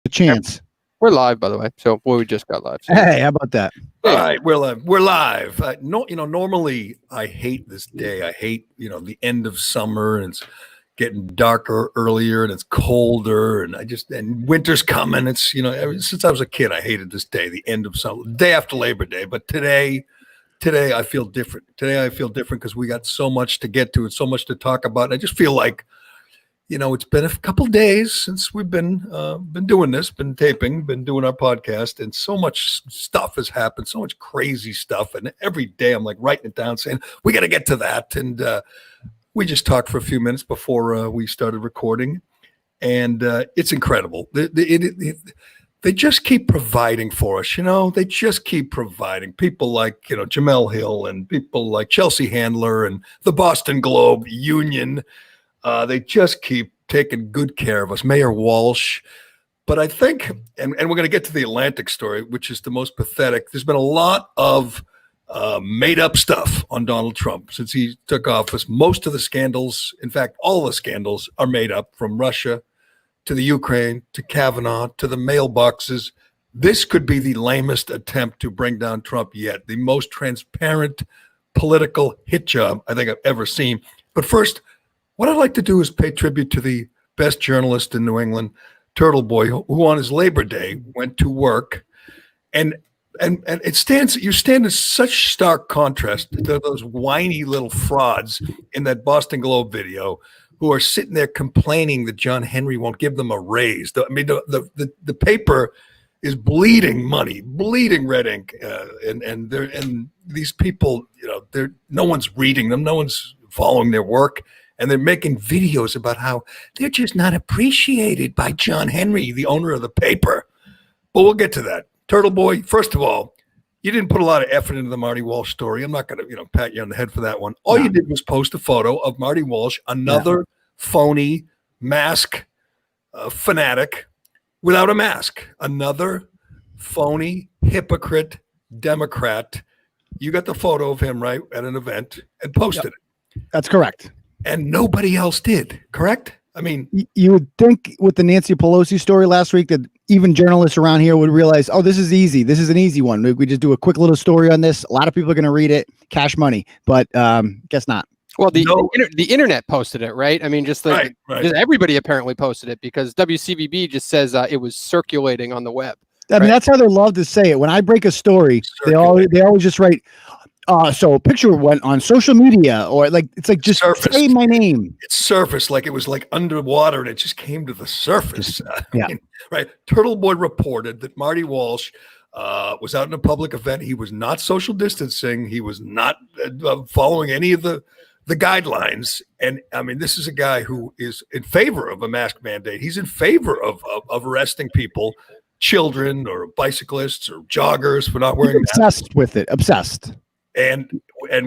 a chance. We're live, by the way. So we just got live. So. Hey, how about that? All right, we're live. Normally I hate this day. I hate, the end of summer and it's getting darker earlier and it's colder and winter's coming. It's, since I was a kid, I hated this day, the end of summer, the day after Labor Day. But today I feel different. Today I feel different because we got so much to get to and so much to talk about. And I just feel like, it's been a couple days since we've been doing this, been taping, been doing our podcast, and so much stuff has happened, so much crazy stuff. And every day I'm like writing it down saying, we got to get to that. And we just talked for a few minutes before we started recording. And it's incredible. They just keep providing for us, they just keep providing. People like, Jamel Hill and people like Chelsea Handler and the Boston Globe Union. They just keep taking good care of us. Mayor Walsh. But I think, and we're going to get to the Atlantic story, which is the most pathetic. There's been a lot of made up stuff on Donald Trump since he took office. Most of the scandals, in fact, all the scandals are made up, from Russia to the Ukraine to Kavanaugh to the mailboxes. This could be the lamest attempt to bring down Trump yet. The most transparent political hit job I think I've ever seen. But first, what I'd like to do is pay tribute to the best journalist in New England, Turtleboy, who on his Labor Day went to work, and you stand in such stark contrast to those whiny little frauds in that Boston Globe video who are sitting there complaining that John Henry won't give them a raise. The paper is bleeding money, bleeding red ink, and these people, no one's reading them, no one's following their work. And they're making videos about how they're just not appreciated by John Henry, the owner of the paper. But we'll get to that. Turtleboy, first of all, you didn't put a lot of effort into the Marty Walsh story. I'm not going to, pat you on the head for that one. All you did was post a photo of Marty Walsh, another phony mask fanatic without a mask. Another phony, hypocrite Democrat. You got the photo of him, right, at an event and posted it. That's correct. And nobody else did, correct? I mean, you would think with the Nancy Pelosi story last week that even journalists around here would realize, oh, this is easy. This is an easy one. We just do a quick little story on this. A lot of people are going to read it, cash money, but guess not. Well, the internet posted it, right? I mean, just everybody apparently posted it because WCVB just says it was circulating on the web. I mean, that's how they love to say it. When I break a story, they always just write, so a picture went on social media, or it's like just say my name. It surfaced like it was like underwater and it just came to the surface. Right. Turtleboy reported that Marty Walsh was out in a public event. He was not social distancing. He was not following any of the guidelines. And I mean, this is a guy who is in favor of a mask mandate. He's in favor of arresting people, children or bicyclists or joggers for not wearing masks. Obsessed with it. Obsessed. And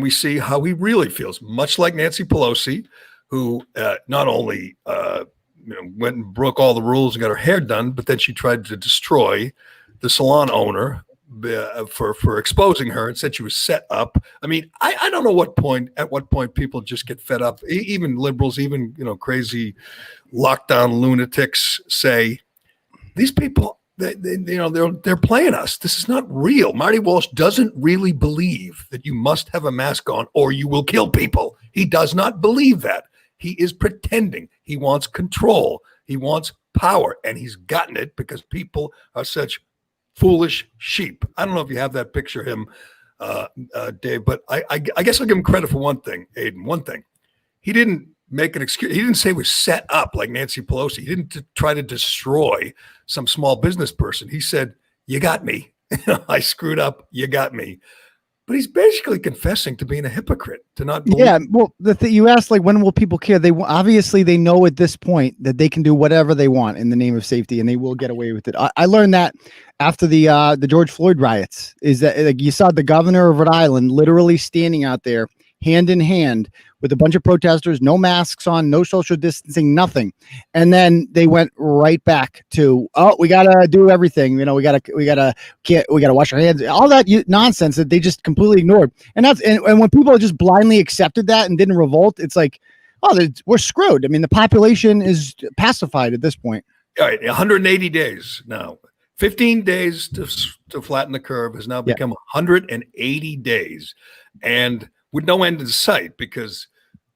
we see how he really feels, much like Nancy Pelosi, who not only went and broke all the rules and got her hair done, but then she tried to destroy the salon owner for exposing her and said she was set up. I mean, I don't know at what point people just get fed up. Even liberals, even crazy lockdown lunatics say these people. They're playing us. This is not real. Marty Walsh doesn't really believe that you must have a mask on or you will kill people. He does not believe that. He is pretending. He wants control. He wants power, and he's gotten it because people are such foolish sheep. I don't know if you have that picture of him, Dave, but I guess I'll give him credit for one thing, Aiden. One thing, he didn't make an excuse. He didn't say it was set up like Nancy Pelosi. He didn't try to destroy some small business person. He said, you got me. I screwed up. You got me. But he's basically confessing to being a hypocrite, to not believe. Yeah, well, you asked, when will people care? They obviously they know at this point that they can do whatever they want in the name of safety, and they will get away with it. I learned that after the George Floyd riots, is that you saw the governor of Rhode Island literally standing out there hand in hand with a bunch of protesters, no masks on, no social distancing, nothing. And then they went right back to, we got to do everything. We got to wash our hands, all that nonsense that they just completely ignored. And when people just blindly accepted that and didn't revolt, it's like, we're screwed. I mean, the population is pacified at this point. All right, 180 days now. 15 days to flatten the curve has now become 180 days, and with no end in sight, because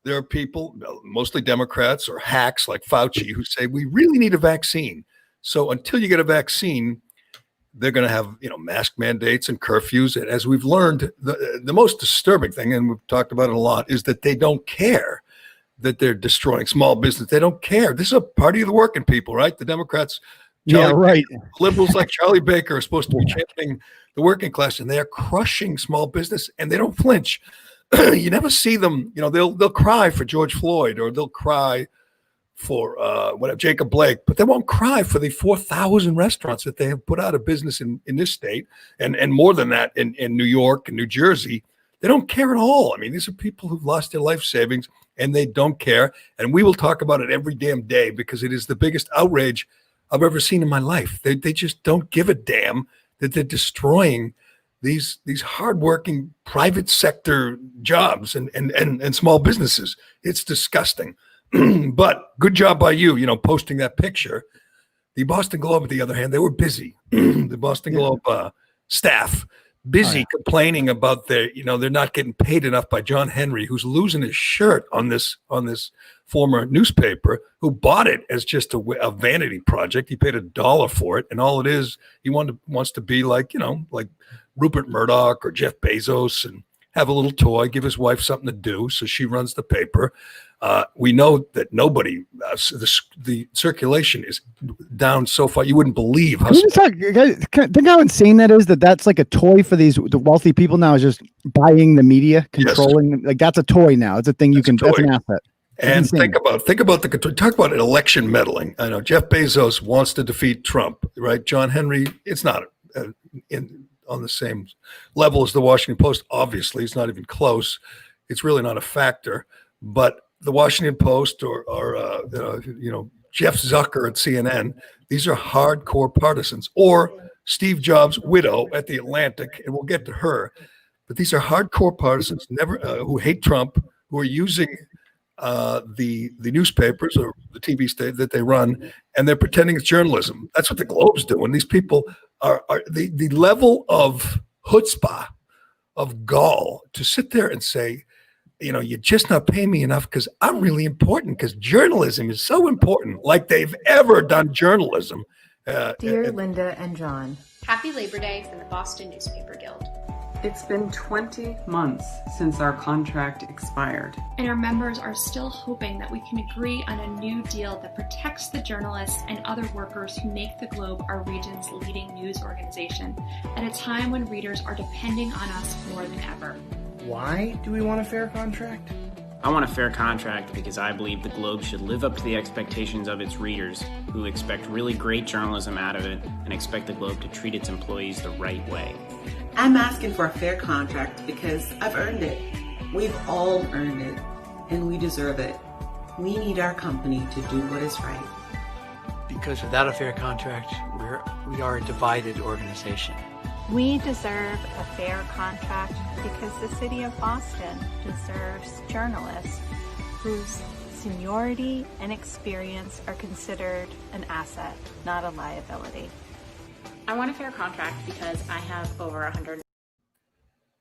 there are people, mostly Democrats or hacks like Fauci, who say we really need a vaccine. So until you get a vaccine, they're going to have, mask mandates and curfews. And as we've learned, the most disturbing thing, and we've talked about it a lot, is that they don't care that they're destroying small business. They don't care. This is a party of the working people, right? The Democrats, right. Liberals like Charlie Baker are supposed to be championing the working class, and they are crushing small business, and they don't flinch. You never see them. They'll cry for George Floyd, or they'll cry for Jacob Blake, but they won't cry for the 4,000 restaurants that they have put out of business in this state, and more than that in New York and New Jersey. They don't care at all. I mean, these are people who've lost their life savings, and they don't care. And we will talk about it every damn day, because it is the biggest outrage I've ever seen in my life. They just don't give a damn that they're destroying these hardworking private sector jobs and small businesses. It's disgusting. But good job by you, posting that picture. The Boston Globe, on the other hand, they were busy. The Boston Globe staff busy complaining about they're not getting paid enough by John Henry, who's losing his shirt on this former newspaper, who bought it as just a vanity project. He paid $1 for it, and all it is, he wants to be like Rupert Murdoch or Jeff Bezos and have a little toy, give his wife something to do, so she runs the paper. We know that the circulation is down so far. You wouldn't believe how. Think how insane that is. That's like a toy for the wealthy people now, is just buying the media, controlling. Yes. Like that's a toy now. It's a thing that's an asset. And think about talk about election meddling. I know Jeff Bezos wants to defeat Trump, right? John Henry, it's not on the same level as the Washington Post. Obviously, it's not even close. It's really not a factor. But the Washington Post or Jeff Zucker at CNN, these are hardcore partisans. Or Steve Jobs' widow at the Atlantic, and we'll get to her. But these are hardcore partisans, who hate Trump, who are using the newspapers or the TV station that they run, and they're pretending it's journalism. That's what the Globe's doing. These people are the level of chutzpah, of gall, to sit there and say, you're just not paying me enough because I'm really important, because journalism is so important, like they've ever done journalism. Dear Linda and John, happy Labor Day from the Boston Newspaper Guild. It's been 20 months since our contract expired. And our members are still hoping that we can agree on a new deal that protects the journalists and other workers who make the Globe our region's leading news organization at a time when readers are depending on us more than ever. Why do we want a fair contract? I want a fair contract because I believe the Globe should live up to the expectations of its readers, who expect really great journalism out of it and expect the Globe to treat its employees the right way. I'm asking for a fair contract because I've earned it. We've all earned it, and we deserve it. We need our company to do what is right. Because without a fair contract, we are a divided organization. We deserve a fair contract because the city of Boston deserves journalists whose seniority and experience are considered an asset, not a liability. I want a fair contract because I have over 100.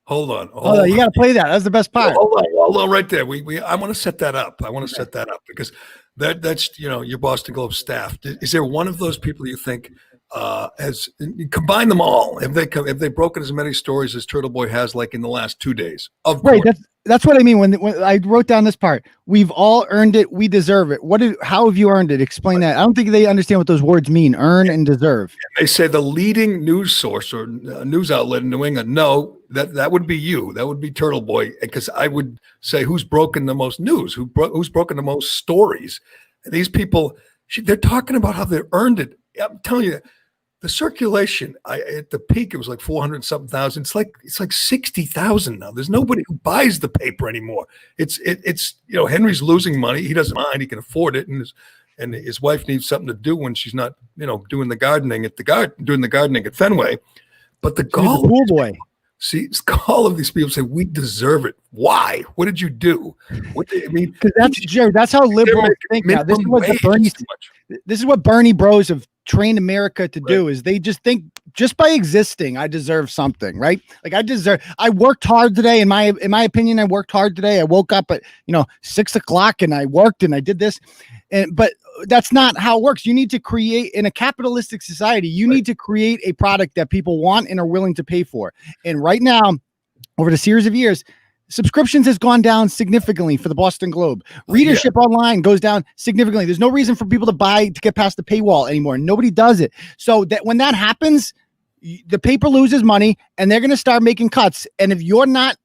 Hold on. You got to play that. That's the best part. Hold on right there. I want to set that up. Set that up because that's your Boston Globe staff. Is there one of those people you think has combine them all? Have they broken as many stories as Turtleboy has, like in the last 2 days? Right. That's what I mean when I wrote down this part. We've all earned it. We deserve it. How have you earned it? Explain that. I don't think they understand what those words mean. Earn and deserve. They say the leading news source or news outlet in New England. No, that would be you. That would be Turtleboy. Because I would say who's broken the most news, who's broken the most stories. And these people, they're talking about how they earned it. I'm telling you, the circulation at the peak, it was like 400-something thousand. It's like 60,000 now. There's nobody who buys the paper anymore. It's Henry's losing money. He doesn't mind. He can afford it, and his wife needs something to do when she's not doing the gardening at Fenway. But the gall, pool boy. See, all of these people say we deserve it. Why? What did you do? I mean, because that's Jerry. That's how liberals think now. This is what Bernie Bros have trained America to do. Is they just think just by existing, I deserve something, right? Like I worked hard today. In my opinion, I worked hard today. I woke up at 6 o'clock and I worked and I did this, but that's not how it works. You need to create in a capitalistic society. You need to create a product that people want and are willing to pay for. And right now, over the series of years, subscriptions has gone down significantly for the Boston Globe. Readership online goes down significantly. There's no reason for people to get past the paywall anymore. Nobody does it. So that when that happens, the paper loses money and they're going to start making cuts. And if you're not,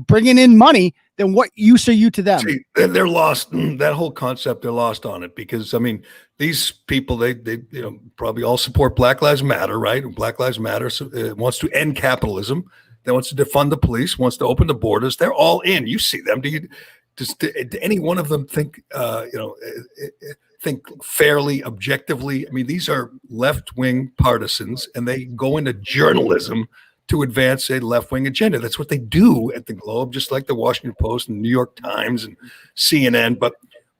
bringing in money, then what use are you to them? See, they're lost. That whole concept, they're lost on it because, I mean, these people, they probably all support Black Lives Matter, right? Black Lives Matter wants to end capitalism. That wants to defund the police, wants to open the borders. They're all in. You see them. Do any one of them think, think fairly, objectively? I mean, these are left-wing partisans, and they go into journalism to advance a left-wing agenda. That's what they do at the Globe, just like the Washington Post and New York Times and CNN. But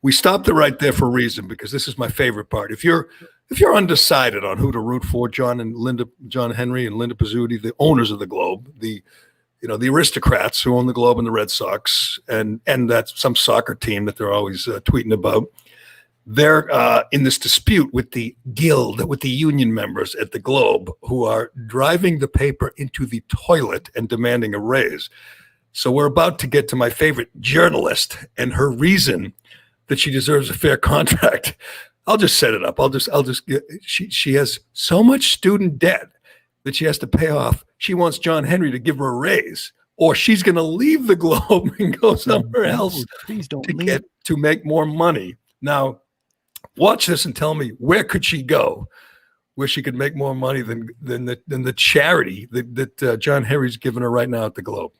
we stopped it right there for a reason, because this is my favorite part. If you're undecided on who to root for, John Henry and Linda Pizzuti, the owners of the Globe, the aristocrats who own the Globe and the Red Sox, and that's some soccer team that they're always tweeting about. They're in this dispute with the guild, with the union members at the Globe, who are driving the paper into the toilet and demanding a raise. So we're about to get to my favorite journalist and her reason that she deserves a fair contract. I'll just set it up. She has so much student debt that she has to pay off. She wants John Henry to give her a raise, or she's going to leave the Globe and go somewhere else to make more money. Now, watch this and tell me, where could she go where she could make more money than the charity that John Henry's giving her right now at the Globe?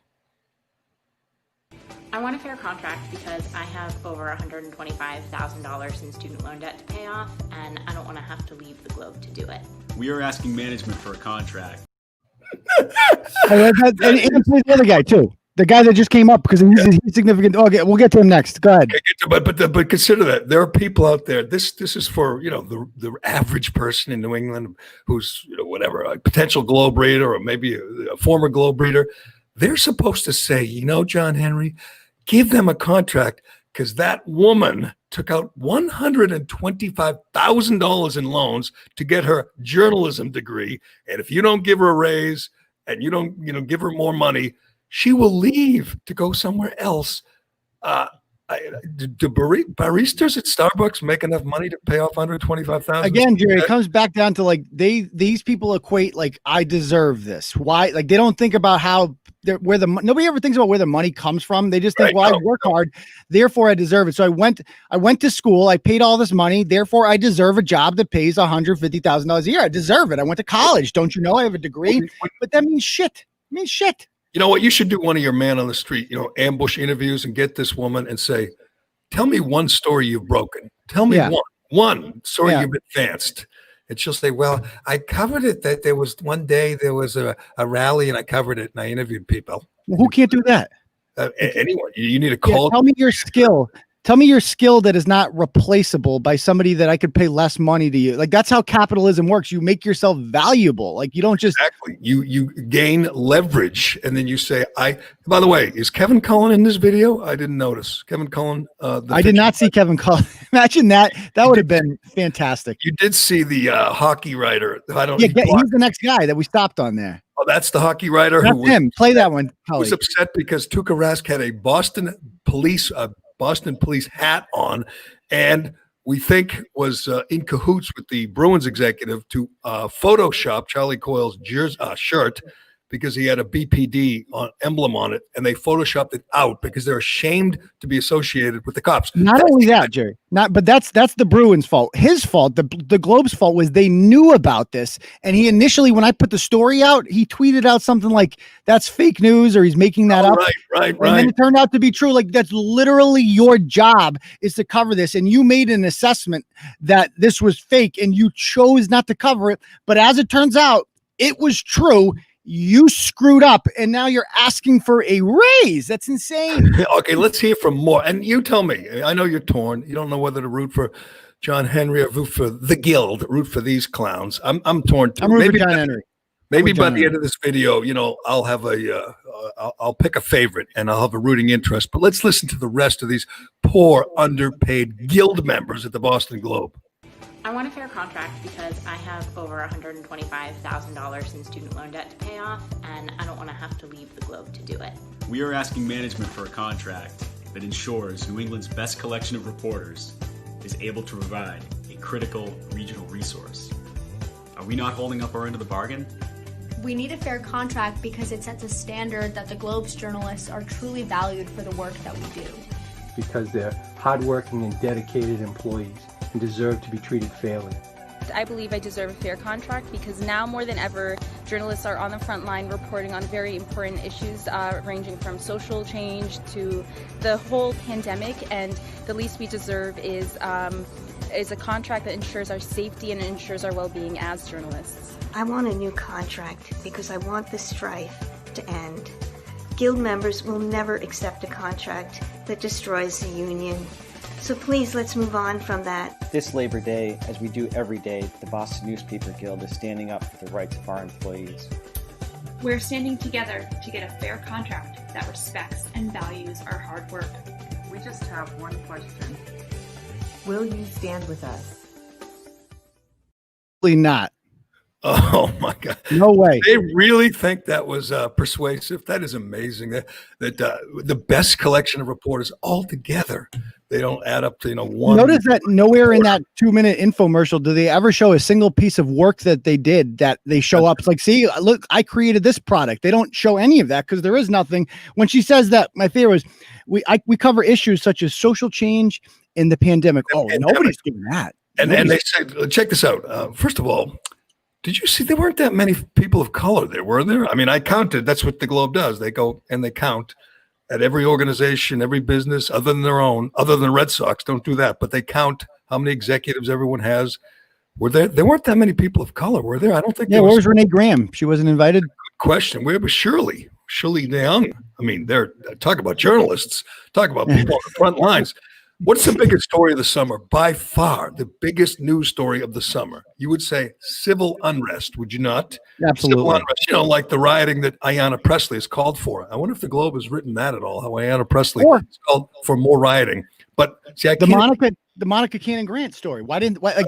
I want a fair contract because I have over $125,000 in student loan debt to pay off, and I don't want to have to leave the Globe to do it. We are asking management for a contract. And the other guy too. The guy that just came up, because he's significant. Okay, we'll get to him next. Go ahead. But consider that there are people out there. This is for the average person in New England who's whatever, a potential Globe reader or maybe a former Globe reader. They're supposed to say, John Henry, give them a contract, because that woman took out $125,000 in loans to get her journalism degree, and if you don't give her a raise and you don't give her more money, she will leave to go somewhere else. Do baristas at Starbucks make enough money to pay off $125,000? Again, Jerry, it comes back down to these people equate I deserve this. Why? They don't think about how nobody ever thinks about where the money comes from. They just think, I work hard, therefore I deserve it. So I went to school, I paid all this money, therefore I deserve a job that pays $150,000 a year. I deserve it. I went to college. Don't you know I have a degree? But that means shit. It means shit. You know what? You should do one of your man on the street, ambush interviews, and get this woman and say, tell me one story you've broken. Tell me one story you've advanced. And she'll say, well, I covered it that there was one day there was a rally and I covered it and I interviewed people. Well, who can't do that? Anyone. You need a call. Tell me your skill. Tell me your skill that is not replaceable by somebody that I could pay less money to you. That's how capitalism works. You make yourself valuable. You don't just you gain leverage, and then you say, by the way, is Kevin Cullen in this video? I didn't notice. Kevin Cullen. I did not see Kevin Cullen. Imagine that. That would have been fantastic. You did see the hockey writer. He's the next guy that we stopped on there. Oh, that's the hockey writer. That's him. Play that one. He was upset because Tuukka Rask had a Boston police hat on, and we think was in cahoots with the Bruins executive to Photoshop Charlie Coyle's shirt, because he had a BPD emblem on it, and they photoshopped it out because they're ashamed to be associated with the cops. Not only that, Jerry, but that's the Bruins' fault. His fault, the Globe's fault, was they knew about this, and he initially, when I put the story out, he tweeted out something like, that's fake news, or he's making that up. Right. And then it turned out to be true. That's literally your job, is to cover this, and you made an assessment that this was fake, and you chose not to cover it. But as it turns out, it was true. You screwed up, and now you're asking for a raise. That's insane. Okay, let's hear from more. And you tell me. I know you're torn. You don't know whether to root for John Henry or root for the Guild. Root for these clowns. I'm torn too. I'm rooting for John Henry. Maybe by the end of this video, I'll have I'll pick a favorite and I'll have a rooting interest. But let's listen to the rest of these poor, underpaid Guild members at the Boston Globe. I want a fair contract because I have over $125,000 in student loan debt to pay off, and I don't want to have to leave the Globe to do it. We are asking management for a contract that ensures New England's best collection of reporters is able to provide a critical regional resource. Are we not holding up our end of the bargain? We need a fair contract because it sets a standard that the Globe's journalists are truly valued for the work that we do. Because they're hardworking and dedicated employees and deserve to be treated fairly. I believe I deserve a fair contract because now more than ever, journalists are on the front line reporting on very important issues ranging from social change to the whole pandemic, and the least we deserve is a contract that ensures our safety and ensures our well-being as journalists. I want a new contract because I want the strife to end. Guild members will never accept a contract that destroys the union. So please, let's move on from that. This Labor Day, as we do every day, the Boston Newspaper Guild is standing up for the rights of our employees. We're standing together to get a fair contract that respects and values our hard work. We just have one question. Will you stand with us? Probably not. Oh my God! No way. They really think that was persuasive. That is amazing. That the best collection of reporters all together, they don't add up to one. Notice that nowhere in that 2-minute infomercial do they ever show a single piece of work that they did that they show up. It's like, see, look, I created this product. They don't show any of that because there is nothing. When she says that, my fear was we cover issues such as social change and the pandemic. Nobody's doing that. And they said, check this out. First of all, did you see there weren't that many people of color there, were there? I mean, I counted. That's what the Globe does. They go and they count at every organization, every business, other than their own, other than the Red Sox. Don't do that. But they count how many executives everyone has. Were there weren't that many people of color, were there? I don't think. Yeah, where was Renee Graham? She wasn't invited. Good question. Where was Shirley DeYoung? I mean, they're talk about journalists, talk about people on the front lines. What's the biggest story of the summer? By far, the biggest news story of the summer. You would say civil unrest, would you not? Absolutely. Civil unrest, like the rioting that Ayanna Pressley has called for. I wonder if the Globe has written that at all, how Ayanna Pressley has called for more rioting. But see, the Monica Cannon Grant story.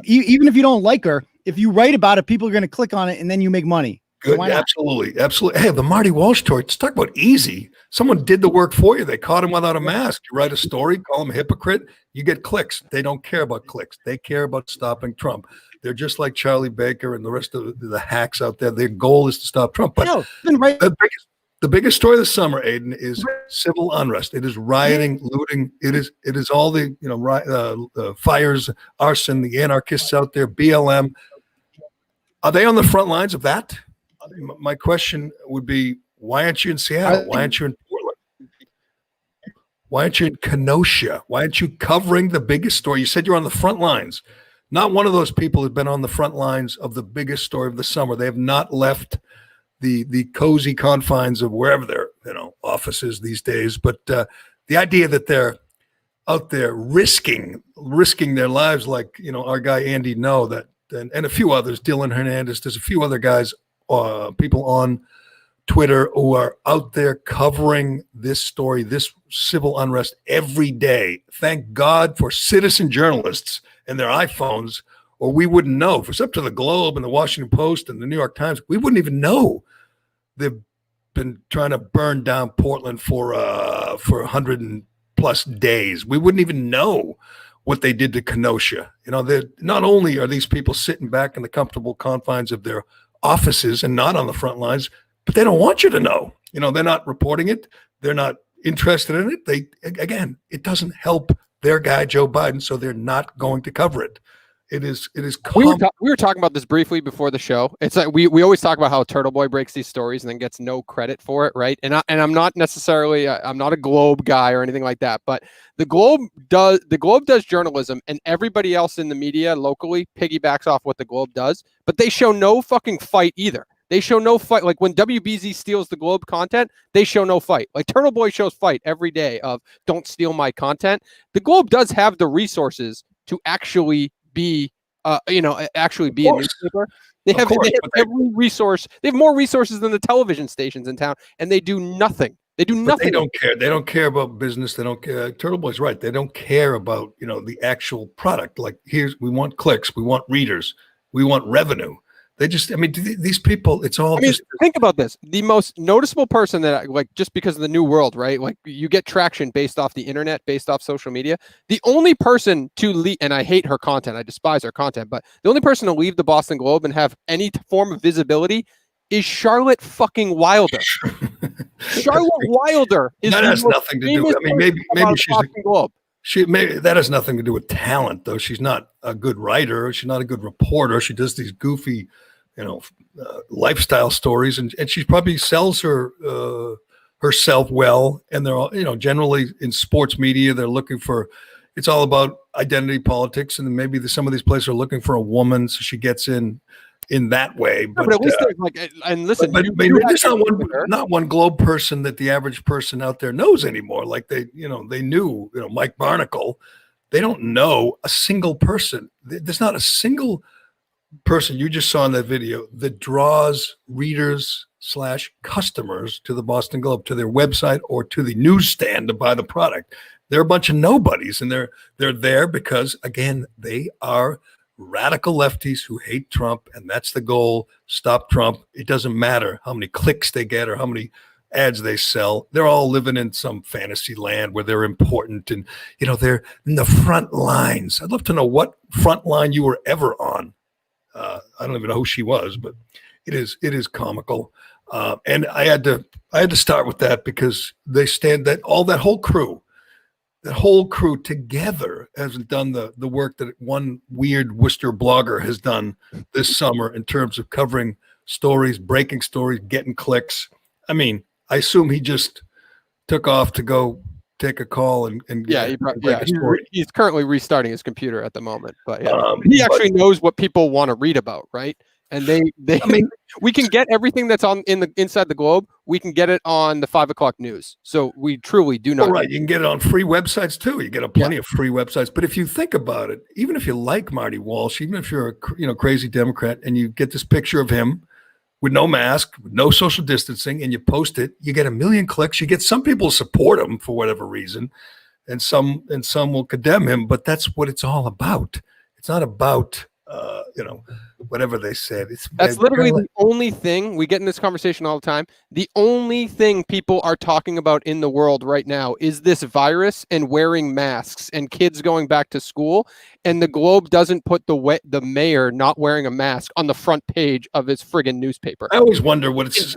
Even if you don't like her, if you write about it, people are going to click on it and then you make money. Good, absolutely. Hey, the Marty Walsh story. Let's talk about easy. Someone did the work for you. They caught him without a mask. You write a story, call him a hypocrite. You get clicks. They don't care about clicks. They care about stopping Trump. They're just like Charlie Baker and the rest of the hacks out there. Their goal is to stop Trump. But the biggest story of the summer, Aiden, is civil unrest. It is rioting, looting. It is all the fires, arson, the anarchists out there, BLM. Are they on the front lines of that? My question would be, why aren't you in Seattle? Why aren't you in Portland? Why aren't you in Kenosha? Why aren't you covering the biggest story? You said you're on the front lines. Not one of those people has been on the front lines of the biggest story of the summer. They have not left the cozy confines of wherever their offices these days. But the idea that they're out there risking their lives, like our guy Andy and a few others, Dylan Hernandez. There's a few other guys. People on Twitter who are out there covering this story, this civil unrest every day. Thank God for citizen journalists and their iPhones, or we wouldn't know. If it's up to the Globe and the Washington Post and the New York Times, we wouldn't even know. They've been trying to burn down Portland for 100+ days. We wouldn't even know what they did to Kenosha. Not only are these people sitting back in the comfortable confines of their offices and not on the front lines, but they don't want you to know. They're not reporting it. They're not interested in it. It doesn't help their guy Joe Biden, so they're not going to cover it. It is. We were talking about this briefly before the show. It's like we always talk about how Turtleboy breaks these stories and then gets no credit for it, right? And I'm not necessarily I'm not a Globe guy or anything like that, but the Globe does journalism, and everybody else in the media locally piggybacks off what the Globe does, but they show no fucking fight either. They show no fight. Like when WBZ steals the Globe content, they show no fight. Like Turtleboy shows fight every day of don't steal my content. The Globe does have the resources to actually be, actually be a newspaper. They have every resource. They have more resources than the television stations in town, and they do nothing. They do nothing. They don't care. They don't care about business. They don't care. Turtleboy's right. They don't care about, the actual product. Like we want clicks. We want readers. We want revenue. They just, these people, it's all just. Think about this. The most noticeable person that just because of the new world, right? Like you get traction based off the internet, based off social media. The only person to leave, and I hate her content. I despise her content, but the only person to leave the Boston Globe and have any form of visibility is Charlotte fucking Wilder. Charlotte Wilder is that has nothing to do. Maybe she's Globe. That has nothing to do with talent, though. She's not a good writer. She's not a good reporter. She does these goofy, lifestyle stories, and she probably sells herself well. And they're all, generally in sports media, they're looking for. It's all about identity politics, and maybe some of these places are looking for a woman, so she gets in that way. But at least and listen, there's not one Globe person that the average person out there knows anymore. Like they knew, Mike Barnacle. They don't know a single person. There's not a single person you just saw in that video that draws readers / customers to the Boston Globe, to their website or to the newsstand to buy the product. They're a bunch of nobodies, and they're there because, again, they are radical lefties who hate Trump, and that's the goal. Stop Trump. It doesn't matter how many clicks they get or how many ads they sell. They're all living in some fantasy land where they're important, and they're in the front lines. I'd love to know what front line you were ever on. I don't even know who she was, but it is comical. And I had to start with that because they stand that whole crew. That whole crew together hasn't done the work that one weird Worcester blogger has done this summer in terms of covering stories, breaking stories, getting clicks. I assume he just took off to go take a call and he's currently restarting his computer at the moment, but he actually knows what people want to read about, right? And we can get everything that's inside the Globe. We can get it on the 5 o'clock news. So we truly do not. Right. You can get it on free websites too. You get plenty of free websites. But if you think about it, even if you like Marty Walsh, even if you're a crazy Democrat and you get this picture of him with no mask, with no social distancing, and you post it, you get 1 million clicks. You get some people support him for whatever reason, and some will condemn him. But that's what it's all about. It's not about whatever they said. That's literally the only thing we get in this conversation all the time. The only thing people are talking about in the world right now is this virus and wearing masks and kids going back to school. And the Globe doesn't put the mayor not wearing a mask on the front page of his friggin' newspaper. I always wonder what it's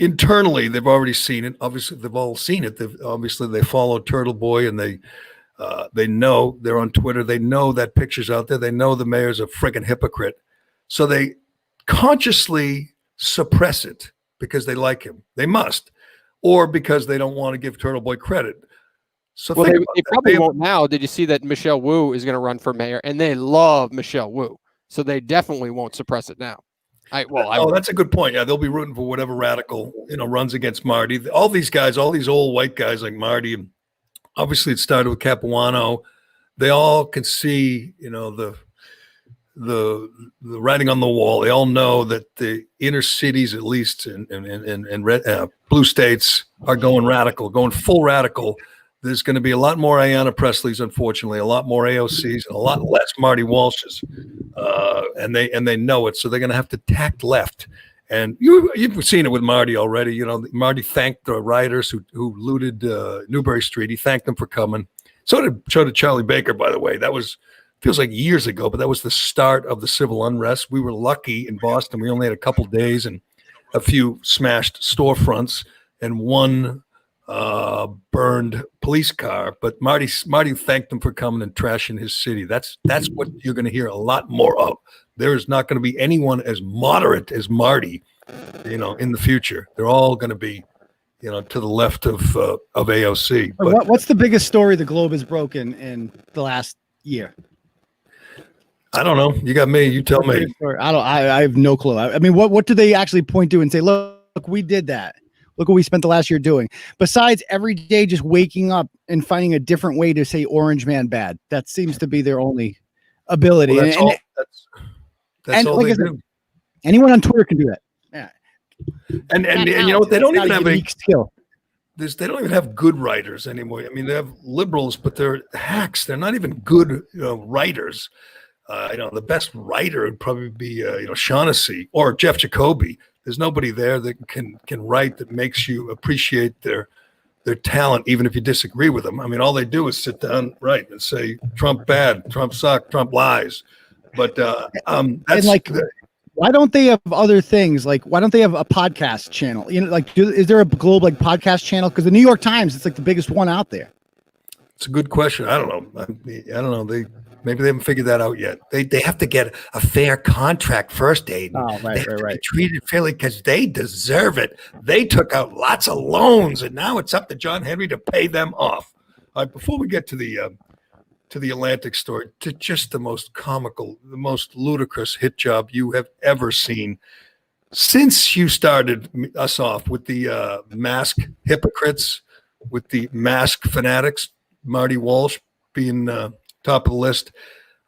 internally. They've already seen it. Obviously, they've all seen it. They follow Turtleboy, and they know they're on Twitter. They know that picture's out there. They know the mayor's a friggin' hypocrite. So they consciously suppress it because they like him. They must. Or because they don't want to give Turtleboy credit. So they probably won't now. Did you see that Michelle Wu is going to run for mayor? And they love Michelle Wu. So they definitely won't suppress it now. That's a good point. Yeah, they'll be rooting for whatever radical, runs against Marty. All these guys, all these old white guys like Marty, obviously it started with Capuano. They all can see, the writing on the wall. They all know that the inner cities, at least in red, blue states, are going radical, going full radical. There's going to be a lot more Ayanna Presleys, unfortunately, a lot more AOCs, and a lot less Marty Walshes, and they know it. So they're going to have to tack left. And you've seen it with Marty already. Marty thanked the rioters who looted Newbury Street. He thanked them for coming. So did Charlie Baker, by the way. That feels like years ago, but that was the start of the civil unrest. We were lucky in Boston. We only had a couple days and a few smashed storefronts and one burned police car. But Marty thanked them for coming and trashing his city. That's what you're going to hear a lot more of. There is not going to be anyone as moderate as Marty, in the future. They're all going to be, to the left of AOC. But what's the biggest story the Globe has broken in the last year? I don't know. You got me. You tell me. I have no clue. I mean, what do they actually point to and say, look, we did that. Look what we spent the last year doing. Besides every day just waking up and finding a different way to say Orange Man bad. That seems to be their only ability. Well, that's all like they I said, do. anyone on Twitter can do that. Yeah. And you know what? They don't even have a skill. They don't even have good writers anymore. I mean, they have liberals, but they're hacks. They're not even good writers. The best writer would probably be Shaughnessy or Jeff Jacoby. There's nobody there that can write that makes you appreciate their talent, even if you disagree with them. I mean, all they do is sit down, write, and say Trump bad, Trump suck, Trump lies. But that's why don't they have other things? Like, why don't they have a podcast channel? Is there a Globe podcast channel? Because the New York Times, it's like the biggest one out there. It's a good question. I don't know. I don't know. Maybe they haven't figured that out yet. They have to get a fair contract first, Aiden. Oh, right, they have to be treated fairly because they deserve it. They took out lots of loans, and now it's up to John Henry to pay them off. All right, before we get to the Atlantic story, to just the most comical, the most ludicrous hit job you have ever seen since you started us off with the mask hypocrites, with the mask fanatics, Marty Walsh being top of the list.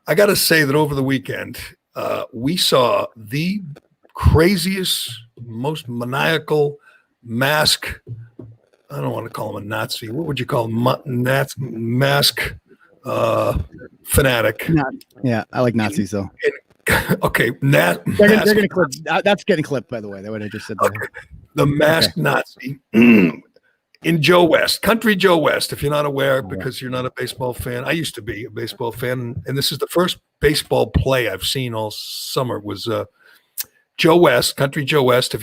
I got to say that over the weekend, we saw the craziest, most maniacal mask. I don't want to call him a Nazi. What would you call him? Mask fanatic. Yeah, I like Nazis though. Okay, they're going to clip. That's getting clipped, by the way. That what I just said. Okay. The masked Nazi. In Joe West, country Joe West, if you're not aware, because you're not a baseball fan. I used to be a baseball fan, and this is the first baseball play I've seen all summer was Joe West, country Joe West. If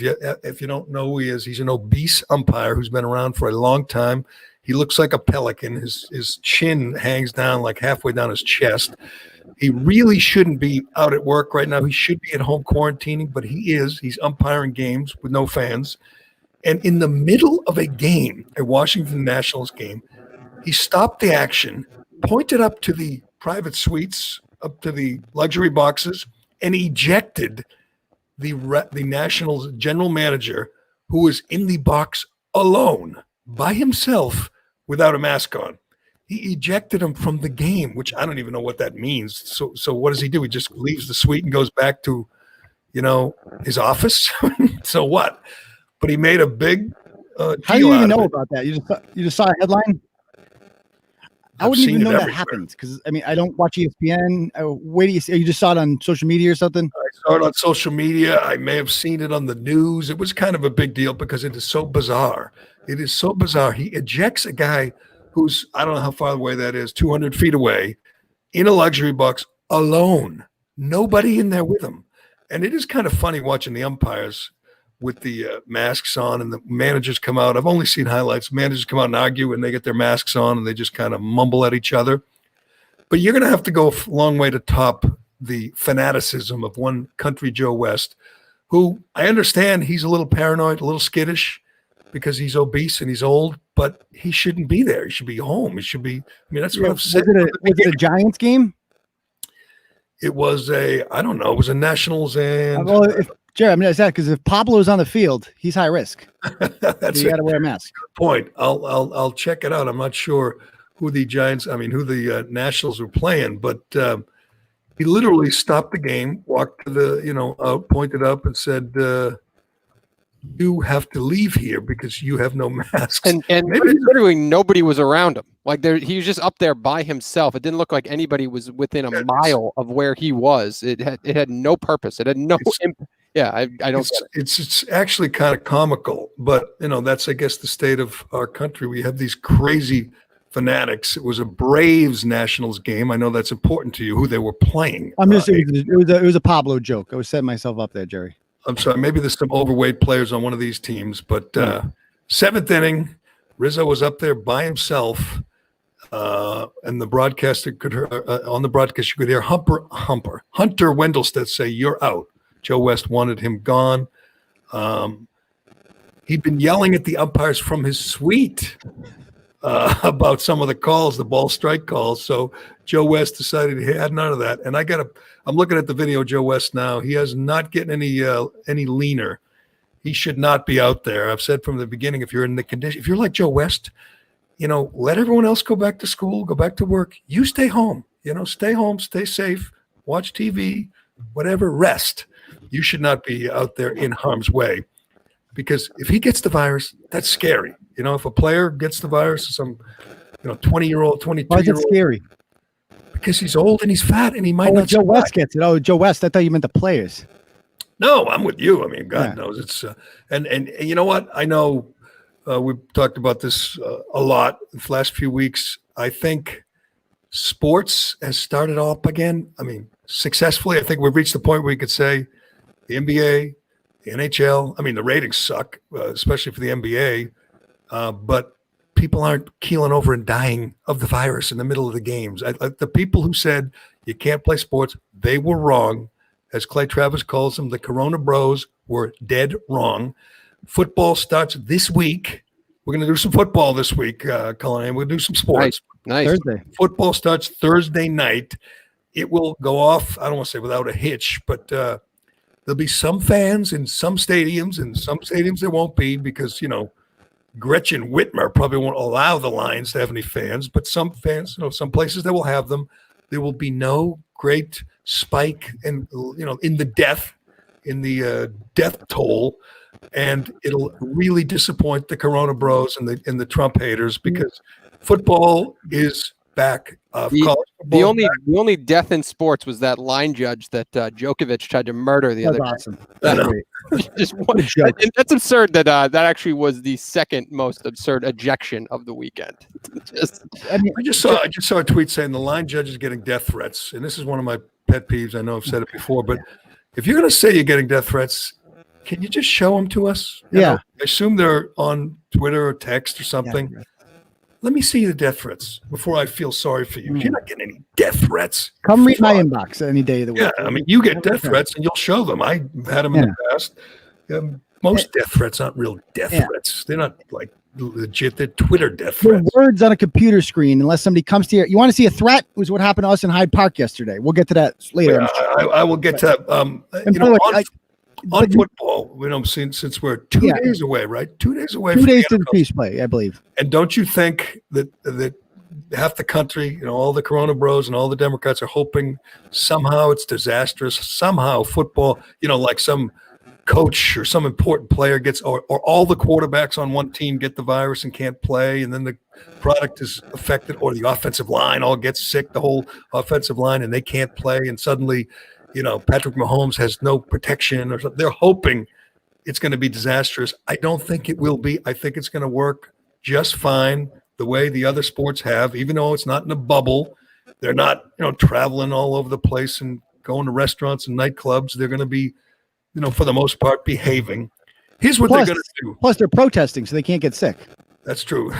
you don't know who he is, he's an obese umpire who's been around for a long time. He looks like a pelican. His chin hangs down like halfway down his chest. He really shouldn't be out at work right now. He should be at home quarantining, but he is. He's umpiring games with no fans. And in the middle of a game, a Washington Nationals game, he stopped the action, pointed up to the private suites, up to the luxury boxes, and ejected the Nationals general manager, who was in the box alone, by himself, without a mask on. He ejected him from the game, which I don't even know what that means. So what does he do? He just leaves the suite and goes back to, his office? So what? But he made a big How do you even know about that? You just saw a headline? I wouldn't even know that happened because I don't watch ESPN. Where do you see? You just saw it on social media or something? I saw it on social media. I may have seen it on the news. It was kind of a big deal because it is so bizarre. It is so bizarre. He ejects a guy who's, I don't know how far away that is, 200 feet away, in a luxury box alone. Nobody in there with him. And it is kind of funny watching the umpires with the masks on and the managers come out. I've only seen highlights. Managers come out and argue and they get their masks on and they just kind of mumble at each other. But you're going to have to go a long way to top the fanaticism of one country Joe West, who I understand he's a little paranoid, a little skittish because he's obese and he's old, but he shouldn't be there. He should be home. He should be, that's what I've said. Was it a Giants game? It was I don't know. It was a Nationals and Jerry, it's that because if Pablo's on the field, he's high risk. That's so you got to wear a mask. Good point. I'll check it out. I'm not sure who the Nationals were playing, but he literally stopped the game, walked to the pointed up and said, "You have to leave here because you have no masks." And literally nobody was around him. Like he was just up there by himself. It didn't look like anybody was within a mile of where he was. It had no purpose. It had no impact. Yeah, I don't get it. It's actually kind of comical, but that's I guess the state of our country. We have these crazy fanatics. It was a Braves Nationals game. I know that's important to you who they were playing. It was a Pablo joke. I was setting myself up there, Jerry. I'm sorry. Maybe there's some overweight players on one of these teams, but seventh inning, Rizzo was up there by himself, and the broadcaster on the broadcast you could hear Hunter Wendelstedt say, "You're out." Joe West wanted him gone. He'd been yelling at the umpires from his suite. about some of the calls, the ball strike calls. So Joe West decided he had none of that. And I'm looking at the video of Joe West now. He is not getting any leaner. He should not be out there. I've said from the beginning, if you're in the condition, if you're like Joe West, let everyone else go back to school, go back to work. You stay home, stay home, stay safe, watch TV, whatever, rest. You should not be out there in harm's way, because if he gets the virus, that's scary. If a player gets the virus, some 20-year-old, 22-year-old. Why is it scary? Because he's old and he's fat and he might not. Joe West gets it. Oh, Joe West. I thought you meant the players. No, I'm with you. I mean, God knows it's and you know what? I know we've talked about this a lot in the last few weeks. I think sports has started up again. I mean, successfully. I think we've reached the point where we could say the NBA, the NHL. I mean, the ratings suck, especially for the NBA, but people aren't keeling over and dying of the virus in the middle of the games. The people who said you can't play sports, they were wrong. As Clay Travis calls them, the Corona Bros were dead wrong. Football starts this week. We're going to do some football this week, Cullen. We'll do some sports. Nice. Thursday. Football starts Thursday night. It will go off, I don't want to say without a hitch, but there'll be some fans in some stadiums, and some stadiums there won't be because, Gretchen Whitmer probably won't allow the Lions to have any fans, but some fans, some places that will have them. There will be no great spike in the death toll, and it'll really disappoint the Corona Bros and the Trump haters, because football is back. The only death in sports was that line judge that Djokovic tried to murder the other. Awesome. That's great. What a joke. That's absurd. That actually was the second most absurd ejection of the weekend. I just saw a tweet saying the line judge is getting death threats, and this is one of my pet peeves. I know I've said it before, but if you're going to say you're getting death threats, can you just show them to us? I assume they're on Twitter or text or something. Yeah. Let me see the death threats before I feel sorry for you. You're not getting any death threats. Come read my inbox any day of the week. Yeah, I mean, you get death threats and you'll show them. I've had them in the past. Most death threats aren't real death threats. They're not like legit. They're Twitter death threats. They're words on a computer screen unless somebody comes to you want to see a threat? It was what happened to us in Hyde Park yesterday. We'll get to that later. I will get to that. On football, since we're 2 days away, right? 2 days away. 2 days to the peace play, I believe. And don't you think that half the country, all the Corona Bros and all the Democrats are hoping somehow it's disastrous, somehow football, like some coach or some important player gets, or all the quarterbacks on one team get the virus and can't play, and then the product is affected, or the offensive line all gets sick, the whole offensive line, and they can't play, and suddenly Patrick Mahomes has no protection or something. They're hoping it's going to be disastrous. I don't think it will be. I think it's going to work just fine the way the other sports have, even though it's not in a bubble. They're not, traveling all over the place and going to restaurants and nightclubs. They're going to be, for the most part, behaving. Here's what they're going to do. Plus, they're protesting, so they can't get sick. That's true.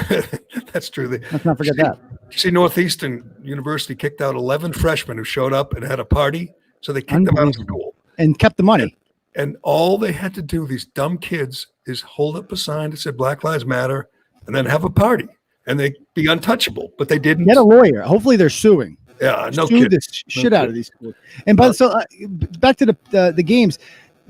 That's true. Let's not forget that. See, Northeastern University kicked out 11 freshmen who showed up and had a party. So they kicked them out of school. And kept the money. And all they had to do, these dumb kids, is hold up a sign that said Black Lives Matter and then have a party. And they'd be untouchable. But they didn't. Get a lawyer. Hopefully they're suing. Yeah, no Sue kidding. this shit out of these schools. And back to the games.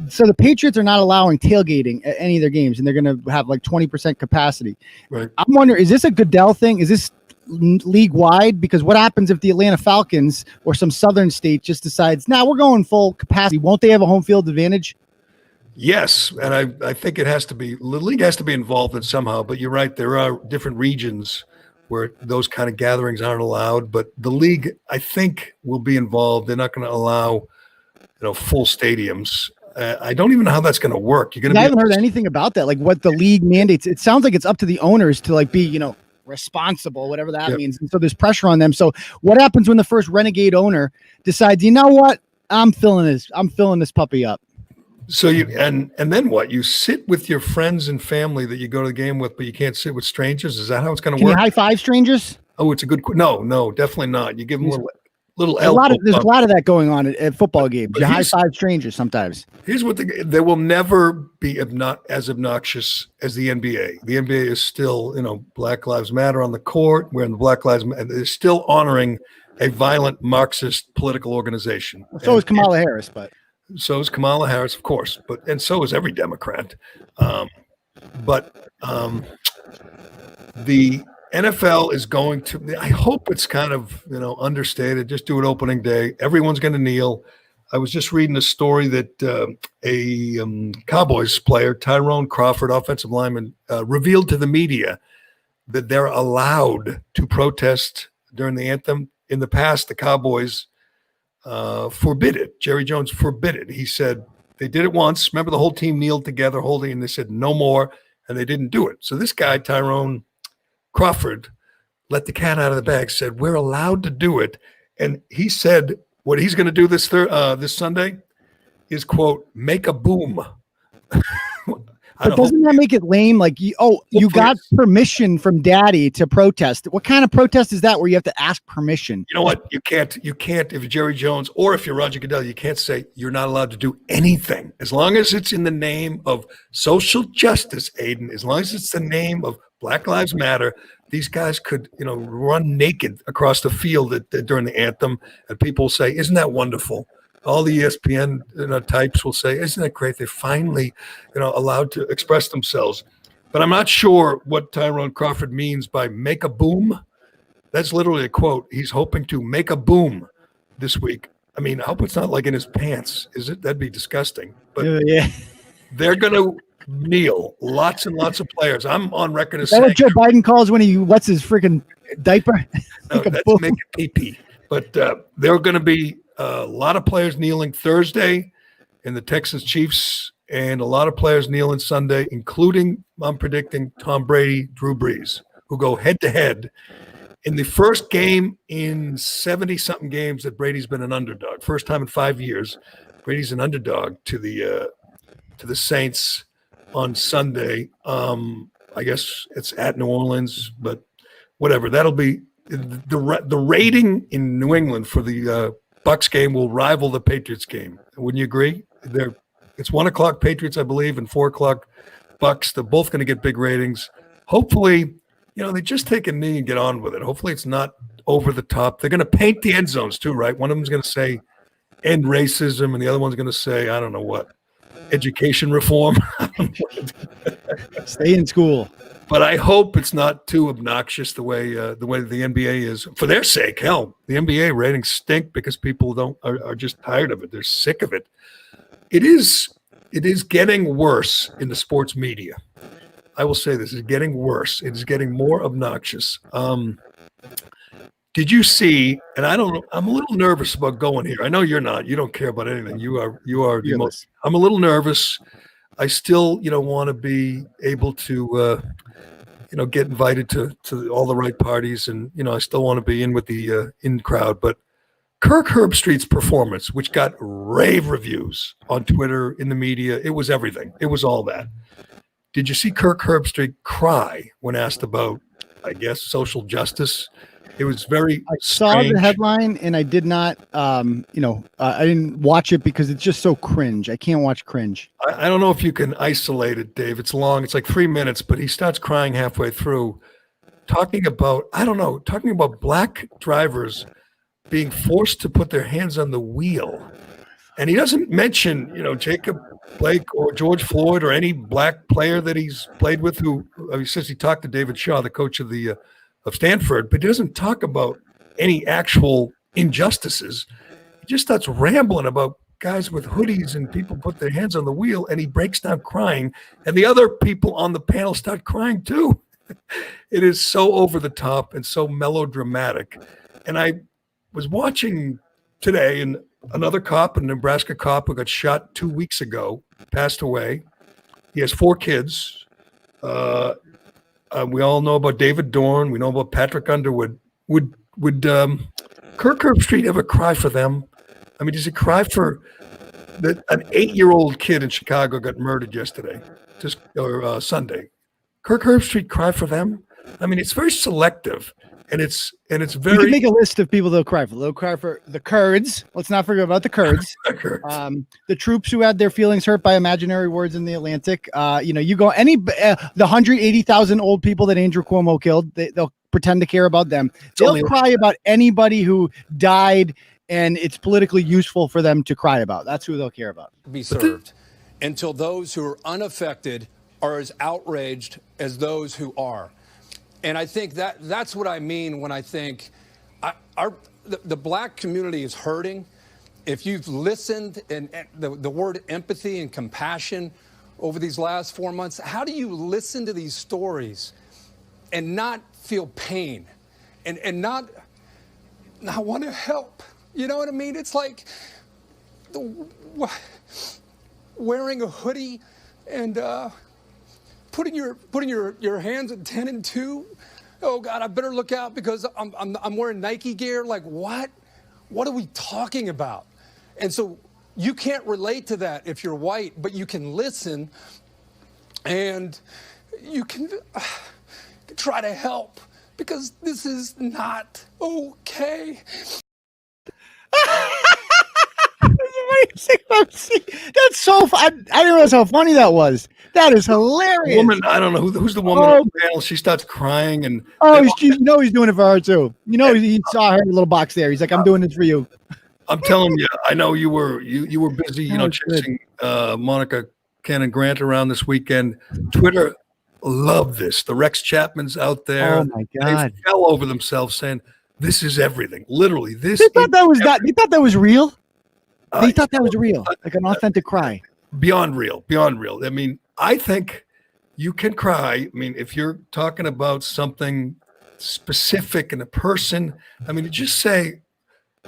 So the Patriots are not allowing tailgating at any of their games, and they're going to have like 20% capacity. Right. I'm wondering, is this a Goodell thing? Is this league wide? Because what happens if the Atlanta Falcons or some southern state just decides, we're going full capacity? Won't they have a home field advantage? Yes, and I think it has to be, the league has to be involved in somehow, but you're right, there are different regions where those kind of gatherings aren't allowed, but the league, I think, will be involved. They're not going to allow full stadiums. I don't even know how that's going to work. I haven't heard anything about that, like what the league mandates. It sounds like it's up to the owners to be responsible, whatever that means. And so there's pressure on them. So what happens when the first renegade owner decides, what, I'm filling this puppy up? So and then what? You sit with your friends and family that you go to the game with, but you can't sit with strangers. Is that how it's going to work? Can you high five strangers? Oh, it's a good. No, definitely not. You give them little There's a lot elbow of bump. that going on at football games. You high five strangers sometimes. Here's what they will never be as obnoxious as the NBA. The NBA is still, Black Lives Matter on the court. We're in the Black Lives Matter. They're still honoring a violent Marxist political organization. So is Kamala Harris, but so is Kamala Harris, of course. And so is every Democrat. The NFL is going to, I hope it's kind of, understated. Just do it opening day. Everyone's going to kneel. I was just reading a story that a Cowboys player, Tyrone Crawford, offensive lineman, revealed to the media that they're allowed to protest during the anthem. In the past, the Cowboys forbid it. Jerry Jones forbid it. He said they did it once. Remember, the whole team kneeled together holding, and they said no more, and they didn't do it. So this guy, Tyrone Crawford, let the cat out of the bag, said we're allowed to do it. And he said what he's going to do this Sunday is, quote, make a boom. But doesn't that make it lame? Like, you got permission from daddy to protest. What kind of protest is that where you have to ask permission? You know what? You can't, if you're Jerry Jones or if you're Roger Goodell, you can't say you're not allowed to do anything. As long as it's in the name of social justice, Aiden, as long as it's the name of Black Lives Matter, these guys could, run naked across the field during the anthem, and people will say, isn't that wonderful? All the ESPN types will say, isn't that great? They're finally, allowed to express themselves. But I'm not sure what Tyrone Crawford means by make a boom. That's literally a quote. He's hoping to make a boom this week. I mean, I hope it's not like in his pants. Is it? That'd be disgusting. But yeah, they're going to kneel. Lots and lots of players. I'm on record as saying. Is that what Joe Biden calls when he wets his freaking diaper? No, that's make a pee-pee. But there are going to be a lot of players kneeling Thursday in the Texas Chiefs, and a lot of players kneeling Sunday, including, I'm predicting, Tom Brady, Drew Brees, who go head-to-head in the first game in 70-something games that Brady's been an underdog. First time in 5 years, Brady's an underdog to the Saints on Sunday. I guess it's at New Orleans, but whatever. That'll be the rating in New England for the Bucs game will rival the Patriots game. Wouldn't you agree? It's 1:00 Patriots, I believe, and 4:00 Bucs. They're both going to get big ratings. Hopefully, they just take a knee and get on with it. Hopefully it's not over the top. They're going to paint the end zones too, right? One of them's going to say end racism, and the other one's going to say, I don't know what, education reform. Stay in school. But I hope it's not too obnoxious the way the NBA is. For their sake, hell, the NBA ratings stink because people are just tired of it. They're sick of it. It is getting worse in the sports media. I will say this is getting worse. It is getting more obnoxious. Did you see? And I don't know. I'm a little nervous about going here. I know you're not. You don't care about anything. You are the most. I'm a little nervous. I still, want to be able to, get invited to all the right parties, and I still want to be in with the in crowd. But Kirk Herbstreit's performance, which got rave reviews on Twitter, in the media, it was everything. It was all that. Did you see Kirk Herbstreit cry when asked about, I guess, social justice? It was very I saw strange. the headline, and I did not, I didn't watch it because it's just so cringe. I can't watch cringe. I don't know if you can isolate it, Dave. It's long. It's like 3 minutes, but he starts crying halfway through, talking about black drivers being forced to put their hands on the wheel. And he doesn't mention, Jacob Blake or George Floyd or any black player that he's played with he says he talked to David Shaw, the coach of Stanford, but he doesn't talk about any actual injustices. He just starts rambling about guys with hoodies and people put their hands on the wheel, and he breaks down crying, and the other people on the panel start crying too. It is so over the top and so melodramatic. And I was watching today, and another cop, a Nebraska cop who got shot 2 weeks ago, passed away. He has 4 kids. We all know about David Dorn. We know about Patrick Underwood. Would Kirk Herbstreit ever cry for them? I mean, does he cry for an 8-year-old kid in Chicago got murdered yesterday, Sunday? Kirk Herbstreit cry for them? I mean, it's very selective. and it's We very. can make a list of people they'll cry for. They'll cry for the Kurds. Let's not forget about the Kurds. The troops who had their feelings hurt by imaginary words in the Atlantic. You go the 180,000 old people that Andrew Cuomo killed. They'll pretend to care about them. They'll cry about anybody who died, and it's politically useful for them to cry about. That's who they'll care about. Be served until those who are unaffected are as outraged as those who are. And I think that's what I mean when I think the black community is hurting. If you've listened and the word empathy and compassion over these last 4 months, how do you listen to these stories and not feel pain and not want to help? You know what I mean? It's like wearing a hoodie and putting your hands at 10 and 2. Oh God, I better look out because I'm wearing Nike gear. Like what? What are we talking about? And so you can't relate to that if you're white, but you can listen and you can try to help because this is not okay. That's so fun. I didn't realize how funny that was. That is hilarious. Woman, I don't know who's the woman on the panel. She starts crying and he's doing it for her too. He saw her in a little box there. He's like, I'm doing this for you. I'm telling you, I know you were busy, chasing Monica Cannon Grant around this weekend. Twitter loved this. The Rex Chapmans out there. Oh my God. They fell over themselves saying, this is everything. Literally, this. They thought that was that. You thought that was real? They thought that was real, like an authentic cry. Beyond real. I mean, I think you can cry. I mean, if you're talking about something specific in a person, I mean, to just say,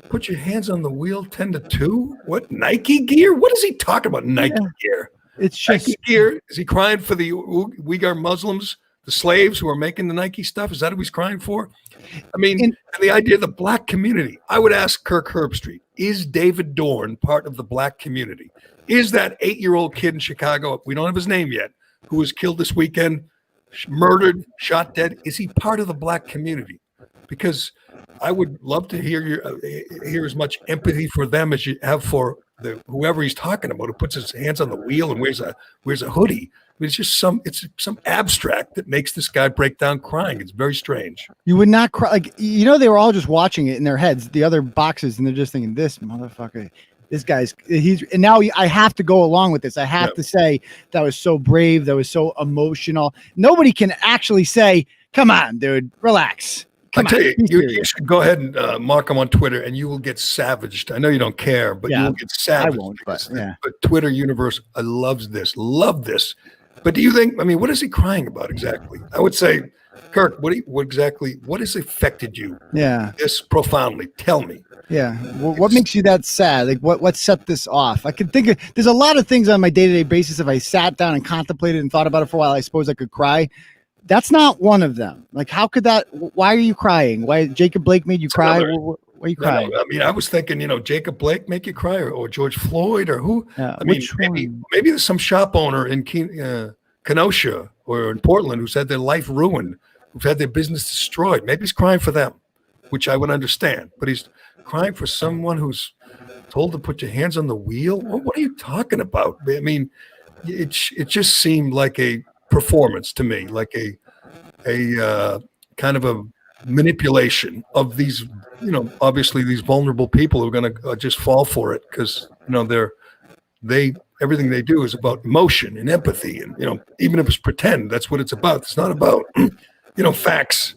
put your hands on the wheel 10 to 2. What, Nike gear? What is he talking about? Nike gear. It's just Nike gear. Is he crying for the Uyghur Muslims, the slaves who are making the Nike stuff? Is that who he's crying for? I mean, and the idea of the black community. I would ask Kirk Herbstreit, is David Dorn part of the black community? Is that 8-year-old kid in Chicago, we don't have his name yet, who was killed this weekend, murdered, shot dead, is he part of the black community? Because I would love to hear as much empathy for them as you have for whoever he's talking about, who puts his hands on the wheel and wears a hoodie. I mean, it's just some abstract that makes this guy break down crying. It's very strange. You would not cry. Like, they were all just watching it in their heads, the other boxes, and they're just thinking, this motherfucker, this guy's, and now I have to go along with this. I have to say that was so brave. That was so emotional. Nobody can actually say, come on, dude, relax. I tell you, you should go ahead and mark him on Twitter, and you will get savaged. I know you don't care, but you will get savaged. I won't, but Twitter universe, I love this. But do you think? I mean, what is he crying about exactly? I would say, Kirk, what has affected you? Yeah, this profoundly. Tell me. Yeah, what makes you that sad? Like, what set this off? I can think of. There's a lot of things on my day-to-day basis. If I sat down and contemplated and thought about it for a while, I suppose I could cry. That's not one of them. Like, how could that? Why are you crying? Why Jacob Blake made you cry? Why are you crying? No, I mean, I was thinking, Jacob Blake make you cry, or George Floyd, or who? Yeah, I mean, maybe there's some shop owner in Kenosha or in Portland who's had their life ruined, who've had their business destroyed. Maybe he's crying for them, which I would understand. But he's crying for someone who's told to put your hands on the wheel. What are you talking about? I mean, it just seemed like a performance to me, like a kind of a manipulation of these, obviously these vulnerable people who are going to just fall for it because everything they do is about emotion and empathy, and even if it's pretend, that's what it's about. It's not about facts.